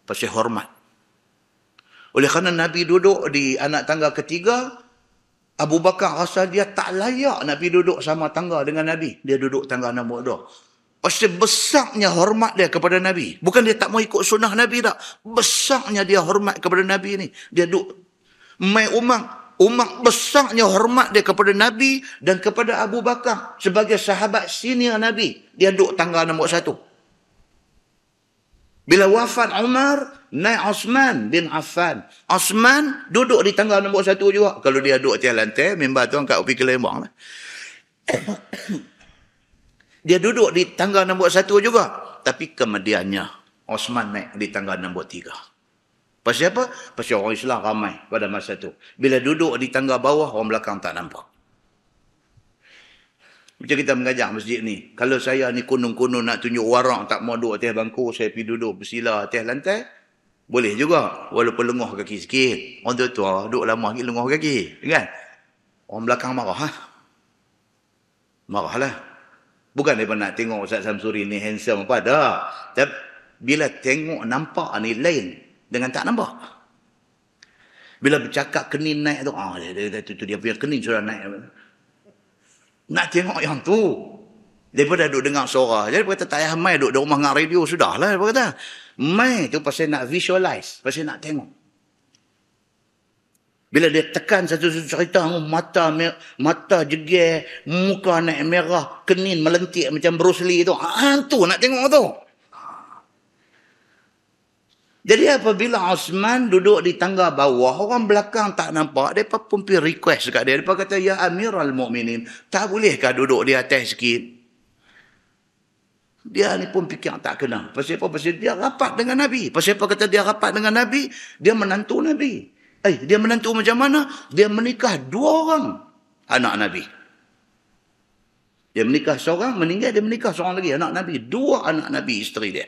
Pasal hormat. Oleh kerana Nabi duduk di anak tangga ketiga, Abu Bakar rasa dia tak layak Nabi duduk sama tangga dengan Nabi. Dia duduk tangga nombor 2. Pasal besarnya hormat dia kepada Nabi. Bukan dia tak mau ikut sunnah Nabi tak. Besarnya dia hormat kepada Nabi ni. Dia duduk. Mai Umar besarnya hormat dia kepada Nabi dan kepada Abu Bakar sebagai sahabat senior Nabi. Dia duduk tangga nombor 1. Bila wafat Umar, naik Osman bin Affan. Osman duduk di tangga nombor 1 juga. Kalau dia duduk atas lantai, member tu angkat upi kelembang lah. Dia duduk di tangga nombor 1 juga. Tapi kemudiannya, Osman naik di tangga nombor 3. Pasal apa? Pasal orang Islam ramai pada masa tu. Bila duduk di tangga bawah, orang belakang tak nampak. Macam kita mengajar masjid ni. Kalau saya ni kunung-kunung nak tunjuk warang, tak mau duduk atas bangku, saya pergi duduk bersila atas lantai, boleh juga. Walaupun lenguh kaki sikit. Orang tua duduk lama lagi lenguh kaki. Kan? Orang belakang marah. Marahlah. Bukan daripada nak tengok Ustaz Samsuri ni handsome apa. Tak. Tapi bila tengok nampak ni lain dengan tak nampak. Bila bercakap kenin naik tu, dia punya kenin sudah naik. Nak tengok yang tu. Daripada duduk dengar suara. Jadi dia kata, tak payah mai duduk di rumah dengan radio. Sudahlah. Dia kata, mai tu pasal nak visualize. Pasal nak tengok. Bila dia tekan satu cerita, mata jeger, muka naik merah, kenin melentik macam Bruce Lee tu. Tu nak tengok tu. Jadi apabila Osman duduk di tangga bawah, orang belakang tak nampak, mereka pun pergi request dekat dia. Mereka kata, ya Amirul Mukminin, tak bolehkah duduk di atas sikit? Dia ni pun fikir tak kena. Pasal apa? Pasal dia rapat dengan Nabi. Pasal apa kata dia rapat dengan Nabi? Dia menantu Nabi. Dia menantu macam mana? Dia menikah 2 orang anak Nabi. Dia menikah seorang, meninggal, dia menikah seorang lagi anak Nabi. 2 anak Nabi isteri dia.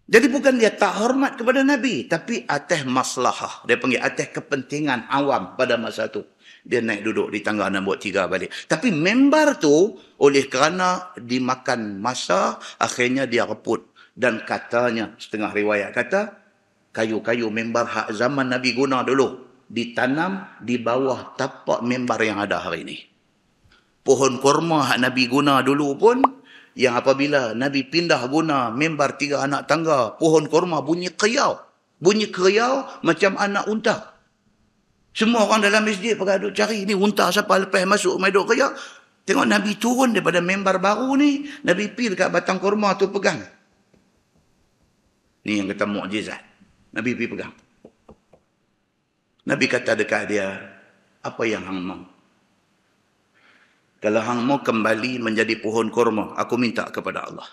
Jadi bukan dia tak hormat kepada Nabi, tapi atas maslahah. Dia panggil atas kepentingan awam pada masa tu. Dia naik duduk di tangga nombor 3 balik. Tapi member tu, oleh kerana dimakan masa, akhirnya dia reput. Dan katanya, setengah riwayat kata, kayu-kayu member hak zaman Nabi guna dulu, ditanam di bawah tapak member yang ada hari ini. Pohon kurma hak Nabi guna dulu pun, yang apabila Nabi pindah guna member 3 anak tangga, pohon kurma bunyi kriau. Bunyi kriau macam anak unta. Semua orang dalam masjid pergi duduk cari, ni unta siapa lepas masuk main duduk kriau. Tengok Nabi turun daripada member baru ni, Nabi pergi dekat batang kurma tu pegang. Ni yang kata mukjizat. Nabi pergi pegang. Nabi kata dekat dia, apa yang hang mau? Kalau hang mau kembali menjadi pohon kurma, aku minta kepada Allah.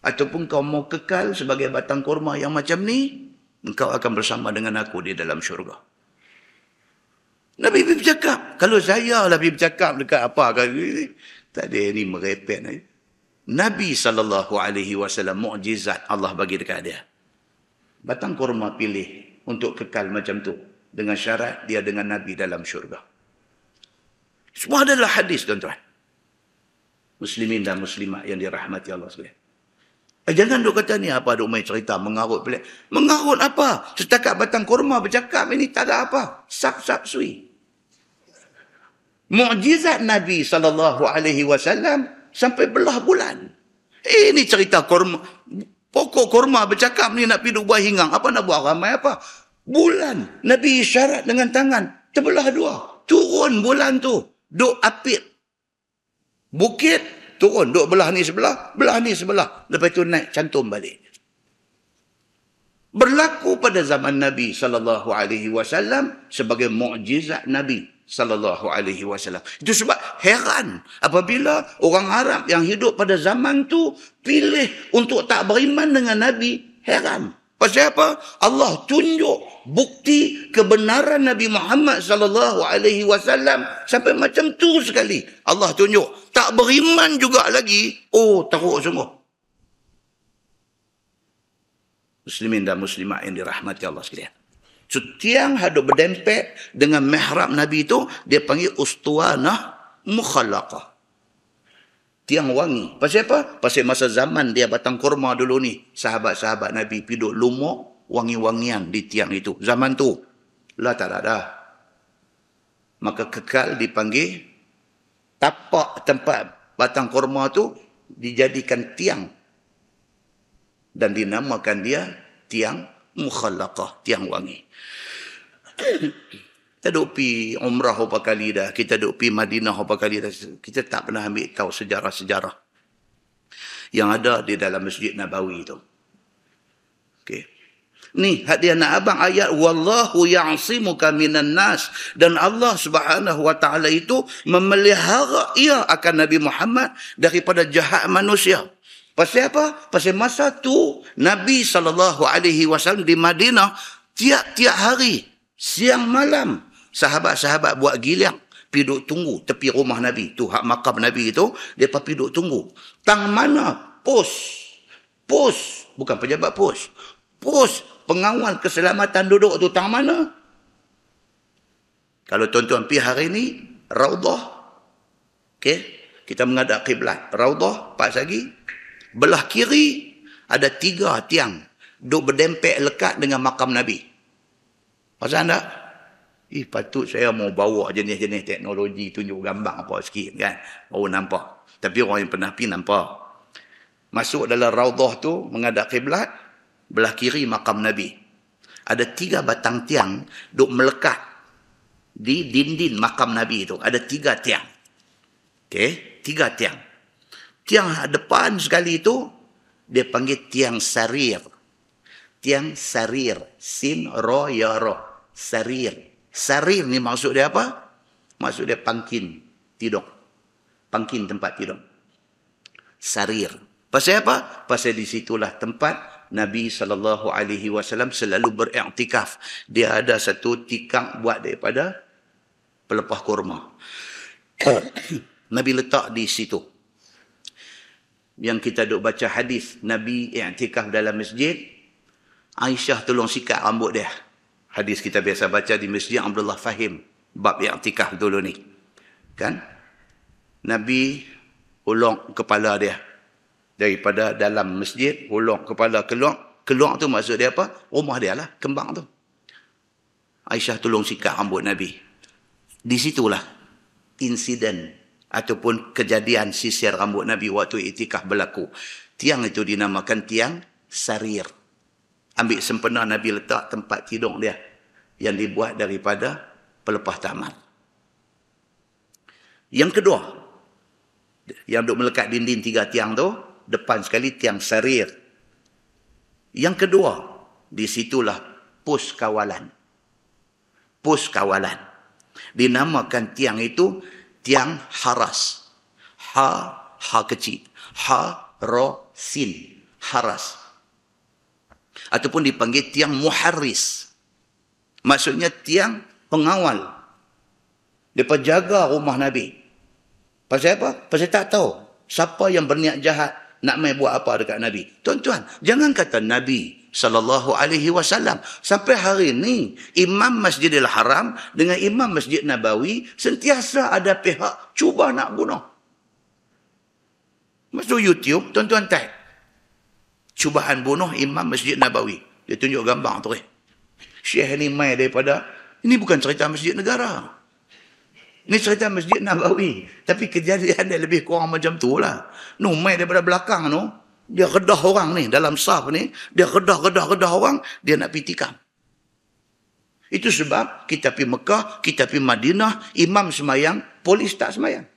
Ataupun kau mau kekal sebagai batang kurma yang macam ni, engkau akan bersama dengan aku di dalam syurga. Nabi bercakap. Kalau saya Nabi bercakap dekat apa? Tak ada ni merepet. Nabi SAW, mukjizat Allah bagi dekat dia. Batang kurma pilih untuk kekal macam tu. Dengan syarat dia dengan Nabi dalam syurga. Semua adalah hadis, tuan-tuan. Muslimin dan muslimat yang dirahmati Allah sekalian. Jangan duk kata ni apa, duk main cerita, mengarut pelik. Mengarut apa? Setakat batang kurma bercakap ini tak ada apa. Sap-sap sui. Mukjizat Nabi SAW sampai belah bulan. Ini cerita kurma. Pokok kurma bercakap ni nak pergi duk buah hingang. Apa nak buat ramai apa? Bulan. Nabi isyarat dengan tangan. Terbelah 2. Turun bulan tu. Duk apit. Bukit. Turun. Duk belah ni sebelah. Belah ni sebelah. Lepas tu naik cantum balik. Berlaku pada zaman Nabi SAW sebagai mukjizat Nabi SAW. Itu sebab heran apabila orang Arab yang hidup pada zaman tu pilih untuk tak beriman dengan Nabi. Heran. Pasal apa? Allah tunjuk bukti kebenaran Nabi Muhammad SAW sampai macam tu sekali. Allah tunjuk. Tak beriman juga lagi. Oh, teruk sungguh. Muslimin dan muslimat yang dirahmati Allah sekalian. So, tiang hadap berdempet dengan mihrab Nabi itu, dia panggil ustuanah mukhalaqah. Tiang wangi. Pasal apa? Pasal masa zaman dia batang kurma dulu ni, sahabat-sahabat Nabi piduk lumuk wangi-wangian di tiang itu. Zaman tu, lah tak ada. Maka kekal dipanggil, tapak tempat batang kurma tu dijadikan tiang. Dan dinamakan dia tiang mukhalaqah, tiang wangi. Kita duk pergi umrah berapa kali dah. Kita duk pergi Madinah berapa kali dah. Kita tak pernah ambil tahu sejarah-sejarah. yang ada di dalam Masjid Nabawi itu. Okey. Ni hadiah nak abang ayat wallahu ya'simuka minan nas, dan Allah Subhanahu wa taala itu memelihara ia akan Nabi Muhammad daripada jahat manusia. Pasal apa? Pasal masa tu Nabi SAW di Madinah tiap-tiap hari siang malam sahabat-sahabat buat giliang pergi duduk tunggu tepi rumah Nabi tu, hak makam Nabi tu, depa pergi duduk tunggu. Tang mana pos bukan pejabat pos pengawal keselamatan duduk tu tang mana? Kalau tuan-tuan pergi hari ni, Raudah. Okey, kita menghadap kiblat. Raudah, Pak Sagi. Belah kiri ada 3 tiang duk berdempek lekat dengan makam Nabi. Pasal tak? Patut saya mau bawa jenis-jenis teknologi tunjuk gambar apa sikit kan. Baru nampak. Tapi orang yang pernah pergi nampak. Masuk dalam Raudah tu, menghadap kiblat. Belah kiri makam Nabi. Ada 3 batang tiang duk melekat di dinding makam Nabi itu. Ada 3 tiang. Okey, 3 tiang. Tiang depan sekali itu dia panggil tiang sarir. Tiang sarir. Sin, ro, ya, ro. Sarir. Sarir ni maksud dia apa? Maksud dia pangkin tidur. Pangkin tempat tidur. Sarir. Pasal apa? Pasal di situlah tempat Nabi SAW selalu beriktikaf. Dia ada satu tikar buat daripada pelepah kurma. Nabi letak di situ. Yang kita duk baca hadis Nabi iktikaf dalam masjid, Aisyah tolong sikat rambut dia. Hadis kita biasa baca di Masjid Abdullah Fahim bab iktikaf dulu ni. Kan? Nabi ulung kepala dia daripada dalam masjid, ulung kepala keluar. Keluar tu maksud dia apa? Rumah dia lah, kembang tu. Aisyah tolong sikat rambut Nabi. Di situlah insiden ataupun kejadian sisir rambut Nabi waktu iktikaf berlaku. Tiang itu dinamakan tiang sarir. Ambil sempena Nabi letak tempat tidur dia yang dibuat daripada pelepah tamar. Yang kedua, yang duk melekat dinding 3 tiang tu, depan sekali tiang sarir. Yang kedua, di situlah pos kawalan. Pos kawalan. Dinamakan tiang itu tiang haras. Ha kecil. Ha, ro, sin. Haras. Ataupun dipanggil tiang muharris. Maksudnya tiang pengawal. Mereka jaga rumah Nabi. Pasal apa? Pasal tak tahu siapa yang berniat jahat nak main buat apa dekat Nabi. Tuan-tuan, jangan kata Nabi SAW. Sampai hari ni, Imam Masjidil Haram dengan Imam Masjid Nabawi sentiasa ada pihak cuba nak bunuh. Masuk YouTube, tuan-tuan type. Cubaan bunuh Imam Masjid Nabawi. Dia tunjuk gambar tu. Syekh ni mai daripada, ini bukan cerita masjid negara. Ini cerita Masjid Nabawi. Tapi kejadian dia lebih kurang macam tu lah. No, mai daripada belakang tu, dia redah orang ni, dalam saf ni, dia redah orang, dia nak pergi tikam. Itu sebab kita pergi Mekah, kita pergi Madinah, imam semayang, polis tak semayang.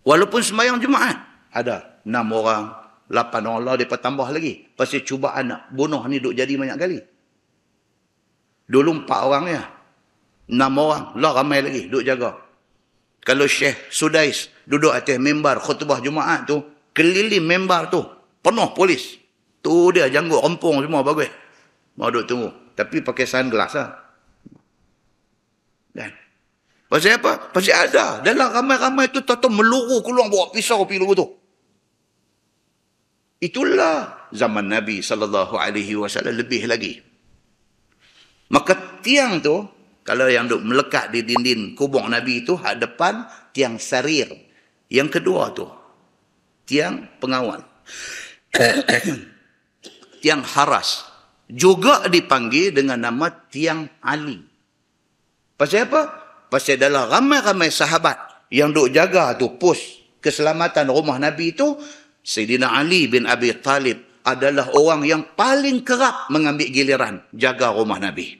Walaupun semayang Jumaat, ada 6 orang, 8 orang lah, mereka tambah lagi. Pasal cubaan nak bunuh ni duk jadi banyak kali. Dulu 4 orang ya. 6 orang, lah ramai lagi, duk jaga. Kalau Syekh Sudais duduk atas mimbar khutbah Jumaat tu, keliling mimbar tu, penuh polis. Tu dia janggut rempung semua bagus. Mau duduk tunggu. Tapi pakai sunglass lah. Dan pasal apa? Pasal ada. Dalam ramai-ramai tu, tahu meluru keluar bawa pisau pilu tu. Itulah zaman Nabi SAW lebih lagi. Maka tiang tu, kalau yang duk melekat di dinding kubur Nabi itu, hak depan tiang sarir. Yang kedua tu, tiang pengawal. Tiang haras. Juga dipanggil dengan nama tiang Ali. Pasal apa? Pasal dalam ramai-ramai sahabat yang duk jaga tu pos keselamatan rumah Nabi itu, Sayyidina Ali bin Abi Talib adalah orang yang paling kerap mengambil giliran jaga rumah Nabi.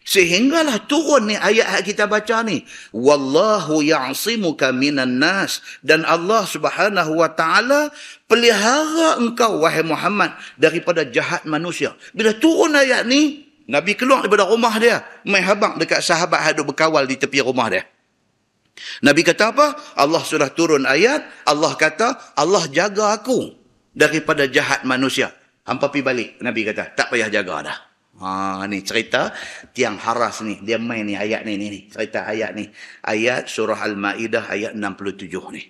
Sehinggalah turun ni ayat yang kita baca ni. Wallahu ya'simuka minan nas. Dan Allah Subhanahu wa ta'ala pelihara engkau, wahai Muhammad, daripada jahat manusia. Bila turun ayat ni, Nabi keluar daripada rumah dia, main habang dekat sahabat yang duduk berkawal di tepi rumah dia. Nabi kata apa? Allah sudah turun ayat, Allah kata, Allah jaga aku daripada jahat manusia. Hampa pergi balik, Nabi kata, tak payah jaga dah. Ni cerita tiang haras ni. Dia main ni ayat ni. Cerita ayat ni. Ayat surah Al-Ma'idah ayat 67 ni.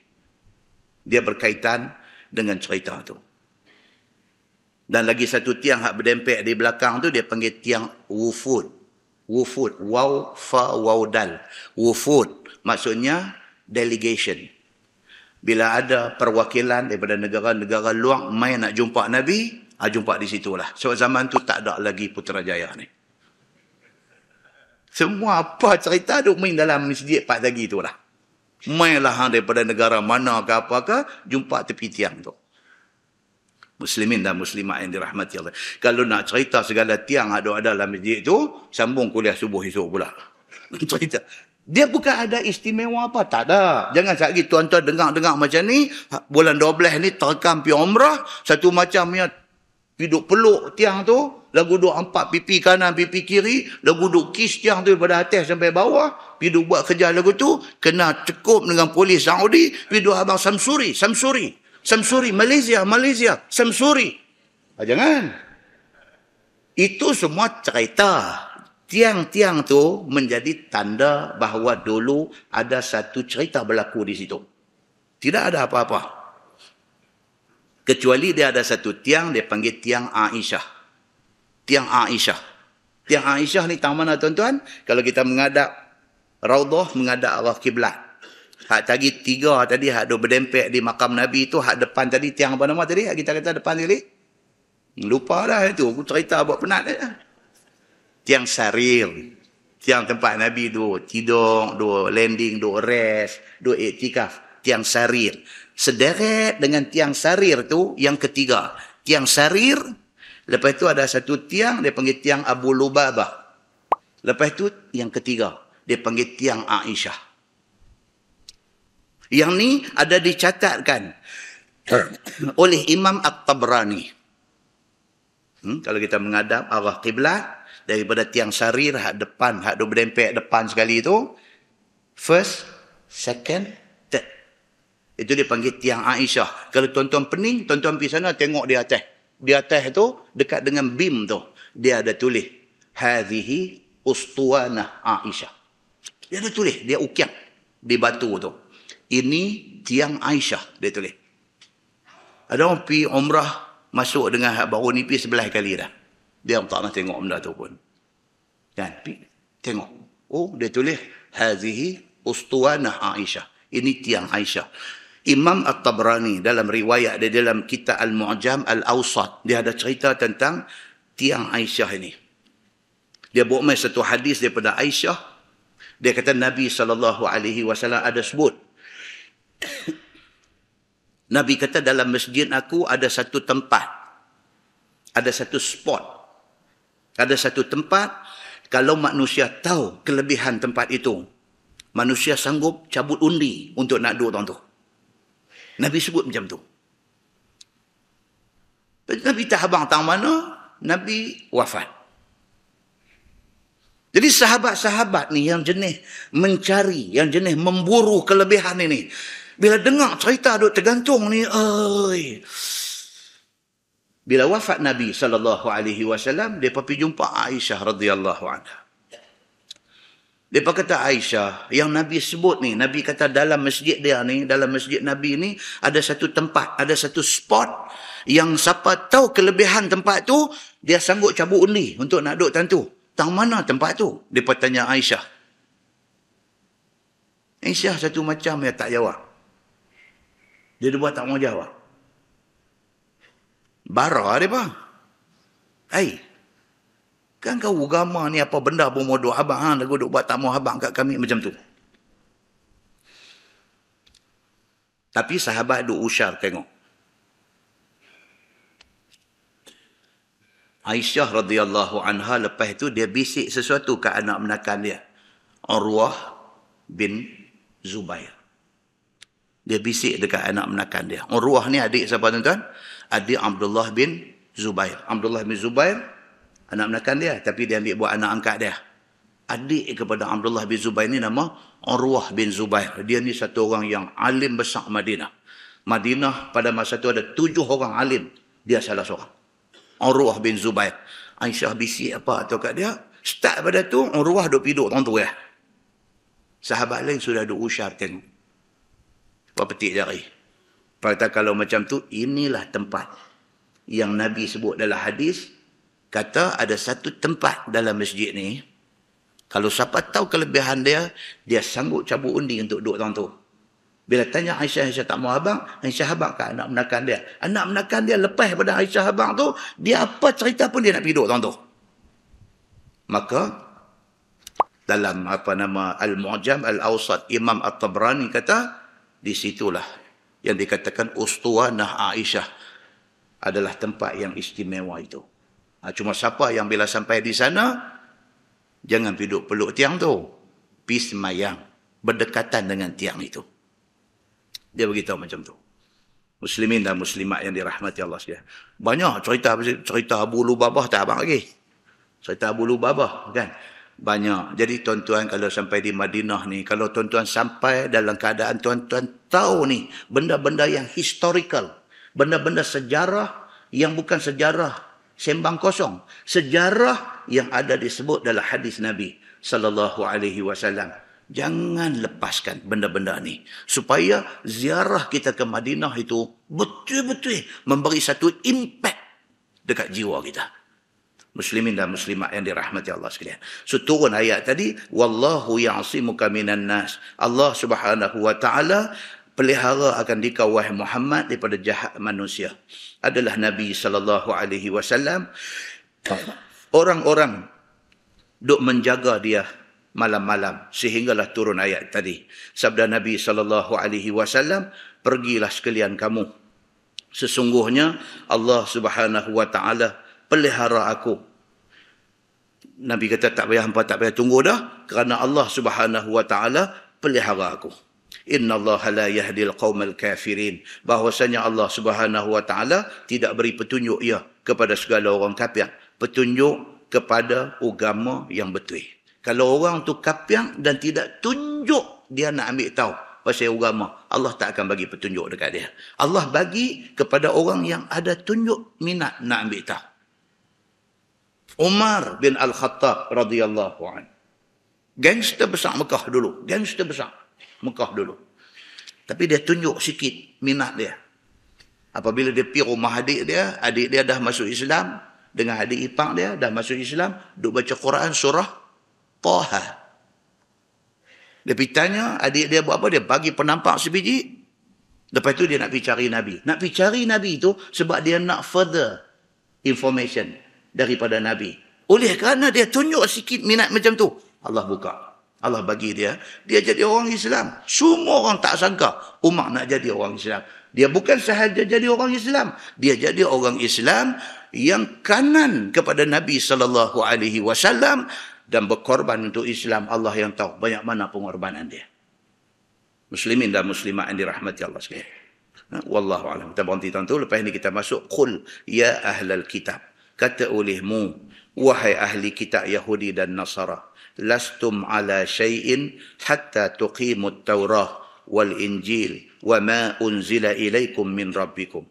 Dia berkaitan dengan cerita tu. Dan lagi satu tiang hak berdempek di belakang tu, dia panggil tiang wufud. Wufud. Waw, fa, waw, dal. Wufud. Maksudnya delegation. Bila ada perwakilan daripada negara-negara luar main nak jumpa Nabi, jumpa di situlah. So zaman tu tak ada lagi Putrajaya ni. Semua apa cerita duk main dalam masjid Pak Zagi tu lah. Mainlah daripada negara mana ke apa ke, jumpa tepi tiang tu. Muslimin dan muslimat yang dirahmati Allah. Kalau nak cerita segala tiang ada dalam masjid tu, sambung kuliah subuh esok pula. Cerita. Dia bukan ada istimewa apa, tak ada. Jangan lagi tuan-tuan dengar-dengar macam ni, bulan 12 ni terekam pergi umrah, satu macam ya, duduk peluk tiang tu, lagu duduk empat pipi kanan, pipi kiri, lagu duduk kiss tiang tu daripada atas sampai bawah, pergi duduk buat kerja lagu tu, kena cukup dengan polis Saudi, pergi duduk abang Samsuri, Malaysia, Samsuri. Jangan. Itu semua cerita. Tiang-tiang tu menjadi tanda bahawa dulu ada satu cerita berlaku di situ. Tidak ada apa-apa. Kecuali dia ada satu tiang, dia panggil tiang Aisyah. Tiang Aisyah. Tiang Aisyah ni tang mana tuan-tuan? Kalau kita menghadap Raudhah, menghadap arah kiblat. Hak tadi tiga tadi, hak duk berdempek di makam Nabi tu, hak depan tadi, tiang apa nama tadi? Hak kita kata depan tadi? Lupa dah itu. Aku cerita buat penat je. Tiang sarir. Tiang tempat Nabi tu tidur, duk landing, duk rest, duk iktikaf. Tiang sarir. Sederet dengan tiang sarir tu yang ketiga. Tiang sarir. Lepas tu ada satu tiang, dia panggil tiang Abu Lubabah. Lepas tu yang ketiga, dia panggil tiang Aisyah. Yang ni ada dicatatkan oleh Imam At-Tabrani. Kalau kita menghadap arah kiblat, daripada tiang sarir, hak depan, hak duk berdempek depan sekali tu, first, second, third. Itu dia panggil tiang Aisyah. Kalau tuan-tuan pening, tuan-tuan pergi sana tengok di atas. Di atas tu, dekat dengan bim tu, dia ada tulis, Hadhihi ustuwanah Aisyah. Dia ada tulis, dia ukiak di batu tu. Ini tiang Aisyah, dia tulis. Ada orang pergi umrah, masuk dengan hak baru ni, pergi 11 kali dah. Dia tak nak tengok benda tu pun. Kan? Tengok. Oh, dia tulis, Hadhihi ustuwanah Aisyah. Ini tiang Aisyah. Imam At-Tabrani dalam riwayat dia, dalam kitab Al-Mu'jam Al-Awsat, dia ada cerita tentang tiang Aisyah ini. Dia buat satu hadis daripada Aisyah. Dia kata Nabi SAW ada sebut. Nabi kata dalam masjid aku ada satu tempat. Ada satu spot. Ada satu tempat, kalau manusia tahu kelebihan tempat itu, manusia sanggup cabut undi untuk nak duduk tu. Nabi sebut macam tu. Nabi tak habang tang mana, Nabi wafat. Jadi sahabat-sahabat ni yang jenis mencari, yang jenis memburu kelebihan ini, bila dengar cerita duk tergantung ni, bila wafat Nabi SAW, dia pergi jumpa Aisyah radhiyallahu anha. Dia kata Aisyah, yang Nabi sebut ni, Nabi kata dalam masjid dia ni, dalam masjid Nabi ni, ada satu tempat, ada satu spot, yang siapa tahu kelebihan tempat tu, dia sanggup cabut undi untuk nak duduk tentu. Tang mana tempat tu? Dia tanya Aisyah. Aisyah satu macam dia tak jawab. Dia buat tak mau jawab. Bara dia bang. Kan kau agama ni apa benda pun modoh abang lagu duk buat tak mau abang kat kami macam tu. Tapi sahabat duk usyar tengok. Aisyah radhiyallahu anha lepas itu dia bisik sesuatu ke anak menakan dia. Urwah bin Zubair. Dia bisik dekat anak menakan dia. Urwah ni adik siapa tuan-tuan? Adik Abdullah bin Zubair. Abdullah bin Zubair anak menakan dia, tapi dia ambil buat anak angkat dia. Adik kepada Abdullah bin Zubair ni nama Urwah bin Zubair. Dia ni satu orang yang alim besar Madinah. Madinah pada masa tu ada 7 orang alim. Dia salah seorang. Urwah bin Zubair. Aisyah bisik apa atau kat dia. Start pada tu, Urwah duk piduk orang tu ya. Sahabat lain sudah duk usyar tengok. Apa petik jari. Kata kalau macam tu, inilah tempat yang Nabi sebut dalam hadis. Kata ada satu tempat dalam masjid ni. Kalau siapa tahu kelebihan dia, dia sanggup cabut undi untuk duduk orang tu. Bila tanya Aisyah, Aisyah tak mau abang, Aisyah abang kat anak menakan dia. Anak menakan dia lepas pada Aisyah abang tu, dia apa cerita pun dia nak pergi duduk orang tu. Maka, dalam Al-Mu'jam Al-Awsat, Imam At-Tabrani kata, di situlah yang dikatakan Ustuwanah Aisyah adalah tempat yang istimewa itu. Cuma siapa yang bila sampai di sana, jangan duduk peluk tiang tu. Pergi semayang. Berdekatan dengan tiang itu. Dia beritahu macam tu. Muslimin dan muslimat yang dirahmati Allah sekalian. Banyak cerita Abu Lubabah tak abang lagi. Cerita Abu Lubabah kan. Banyak. Jadi tuan-tuan kalau sampai di Madinah ni, kalau tuan-tuan sampai dalam keadaan tuan-tuan tahu ni, benda-benda yang historical. Benda-benda sejarah yang bukan sejarah sembang kosong. Sejarah yang ada disebut dalam hadis Nabi sallallahu alaihi wasallam. Jangan lepaskan benda-benda ni supaya ziarah kita ke Madinah itu betul-betul memberi satu impact dekat jiwa kita. Muslimin dan muslimat yang dirahmati Allah sekalian. So turun ayat tadi, wallahu ya'simuka minan nas. Allah Subhanahu wa taala pelihara akan dikau wahai Muhammad daripada jahat manusia. Adalah Nabi sallallahu alaihi wasallam. Orang-orang duk menjaga dia malam-malam sehinggalah turun ayat tadi. Sabda Nabi sallallahu alaihi wasallam, pergilah sekalian kamu. Sesungguhnya Allah Subhanahu wa taala pelihara aku. Nabi kata tak payah hampa tak payah tunggu dah kerana Allah Subhanahu wa taala pelihara aku. Innallaha la yahdil qaumal kafirin. Bahwasanya Allah Subhanahu wa taala tidak beri petunjuk ia kepada segala orang kafir, petunjuk kepada agama yang betul. Kalau orang tu kafir dan tidak tunjuk dia nak ambil tahu pasal agama, Allah tak akan bagi petunjuk dekat dia. Allah bagi kepada orang yang ada tunjuk minat nak ambil tahu. Umar bin Al-Khattab radhiyallahu anhu. Gangster besar Mekah dulu. Gangster besar Mekah dulu. Tapi dia tunjuk sikit minat dia. Apabila dia pergi rumah adik dia dah masuk Islam. Dengan adik ipar dia dah masuk Islam. Duk baca Quran surah Taha. Dia pergi tanya adik dia buat apa. Dia bagi penampak sebiji. Lepas tu dia nak pergi cari Nabi. Nak pergi cari Nabi itu sebab dia nak further information daripada Nabi. Oleh kerana dia tunjuk sikit minat macam tu, Allah buka. Allah bagi dia jadi orang Islam. Semua orang tak sangka Umar nak jadi orang Islam. Dia bukan sahaja jadi orang Islam, dia jadi orang Islam yang kanan kepada Nabi sallallahu alaihi wasallam dan berkorban untuk Islam. Allah yang tahu banyak mana pengorbanan dia. Muslimin dan muslimat yang dirahmati Allah sekalian. Wallahu a'lam. Kita berhenti tentu. Lepas ini kita masuk qul ya ahlal kitab. Kata olehmu, wahai ahli kitab Yahudi dan Nasara, lastum ala syai'in hatta tuqimut Taurah wal Injil wa ma unzila ilaikum min rabbikum.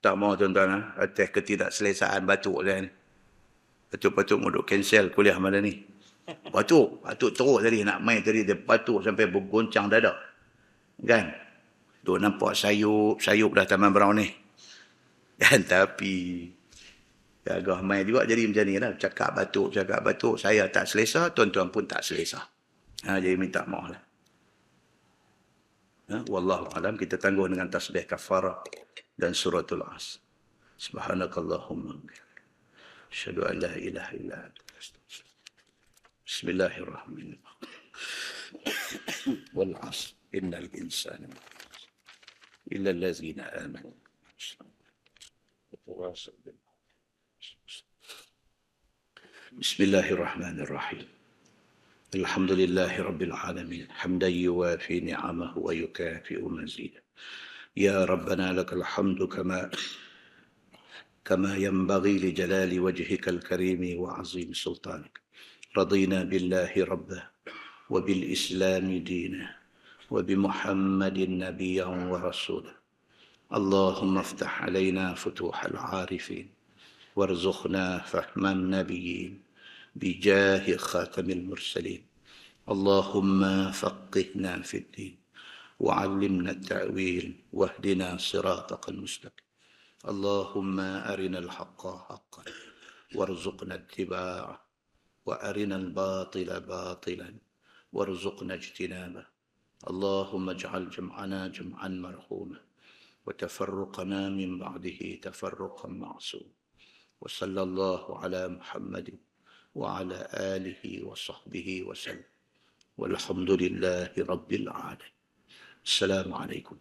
Tak mau tuan-tuan, atas ketidakselesaan batuk saya ni. Batuk-batuk mau duk cancel kuliah malam ni. Batuk teruk tadi, nak main tadi, dia batuk sampai bergoncang dada. Kan? Duk nampak sayup dah Taman Brown ni. Kan? Tapi, agak main juga jadi macam ni lah. Cakap batuk. Saya tak selesa, tuan-tuan pun tak selesa. Jadi minta maaf lah. Wallahu alam, kita tangguh dengan tasbih kafarah dan suratul As. Subhanakallahumma Asyhadu an la ilaha illa anta. Bismillahirrahmanirrahim. Wal 'asr innal insana illa allazina amanu. Bismillahirrahmanirrahim. Alhamdulillahi rabbil alamin. Hamdan yuwafi ni'amahu wa yukafi'u mazidah. Ya Rabbana lakal hamdu kama yanbaghi li jalali wajhikal karimi wa azim sultanik. Radina billahi rabba wa bil islami dina wa bi Muhammadin nabiyyan wa rasulah. Allahumma aftah alaina futuhal arifin warzuqna fahman nabiyyin بجاه خاتم المرسلين. اللهم فقهنا في الدين وعلمنا التأويل واهدنا صراطك المستقيم. اللهم أرنا الحق حقا وارزقنا اتباعه وأرنا الباطل باطلا وارزقنا اجتنابه. اللهم اجعل جمعنا جمعا مرحوما وتفرقنا من بعده تفرقا معصوما. وصلى الله على محمد وعلى آله وصحبه وسلم والحمد لله رب العالمين. السلام عليكم.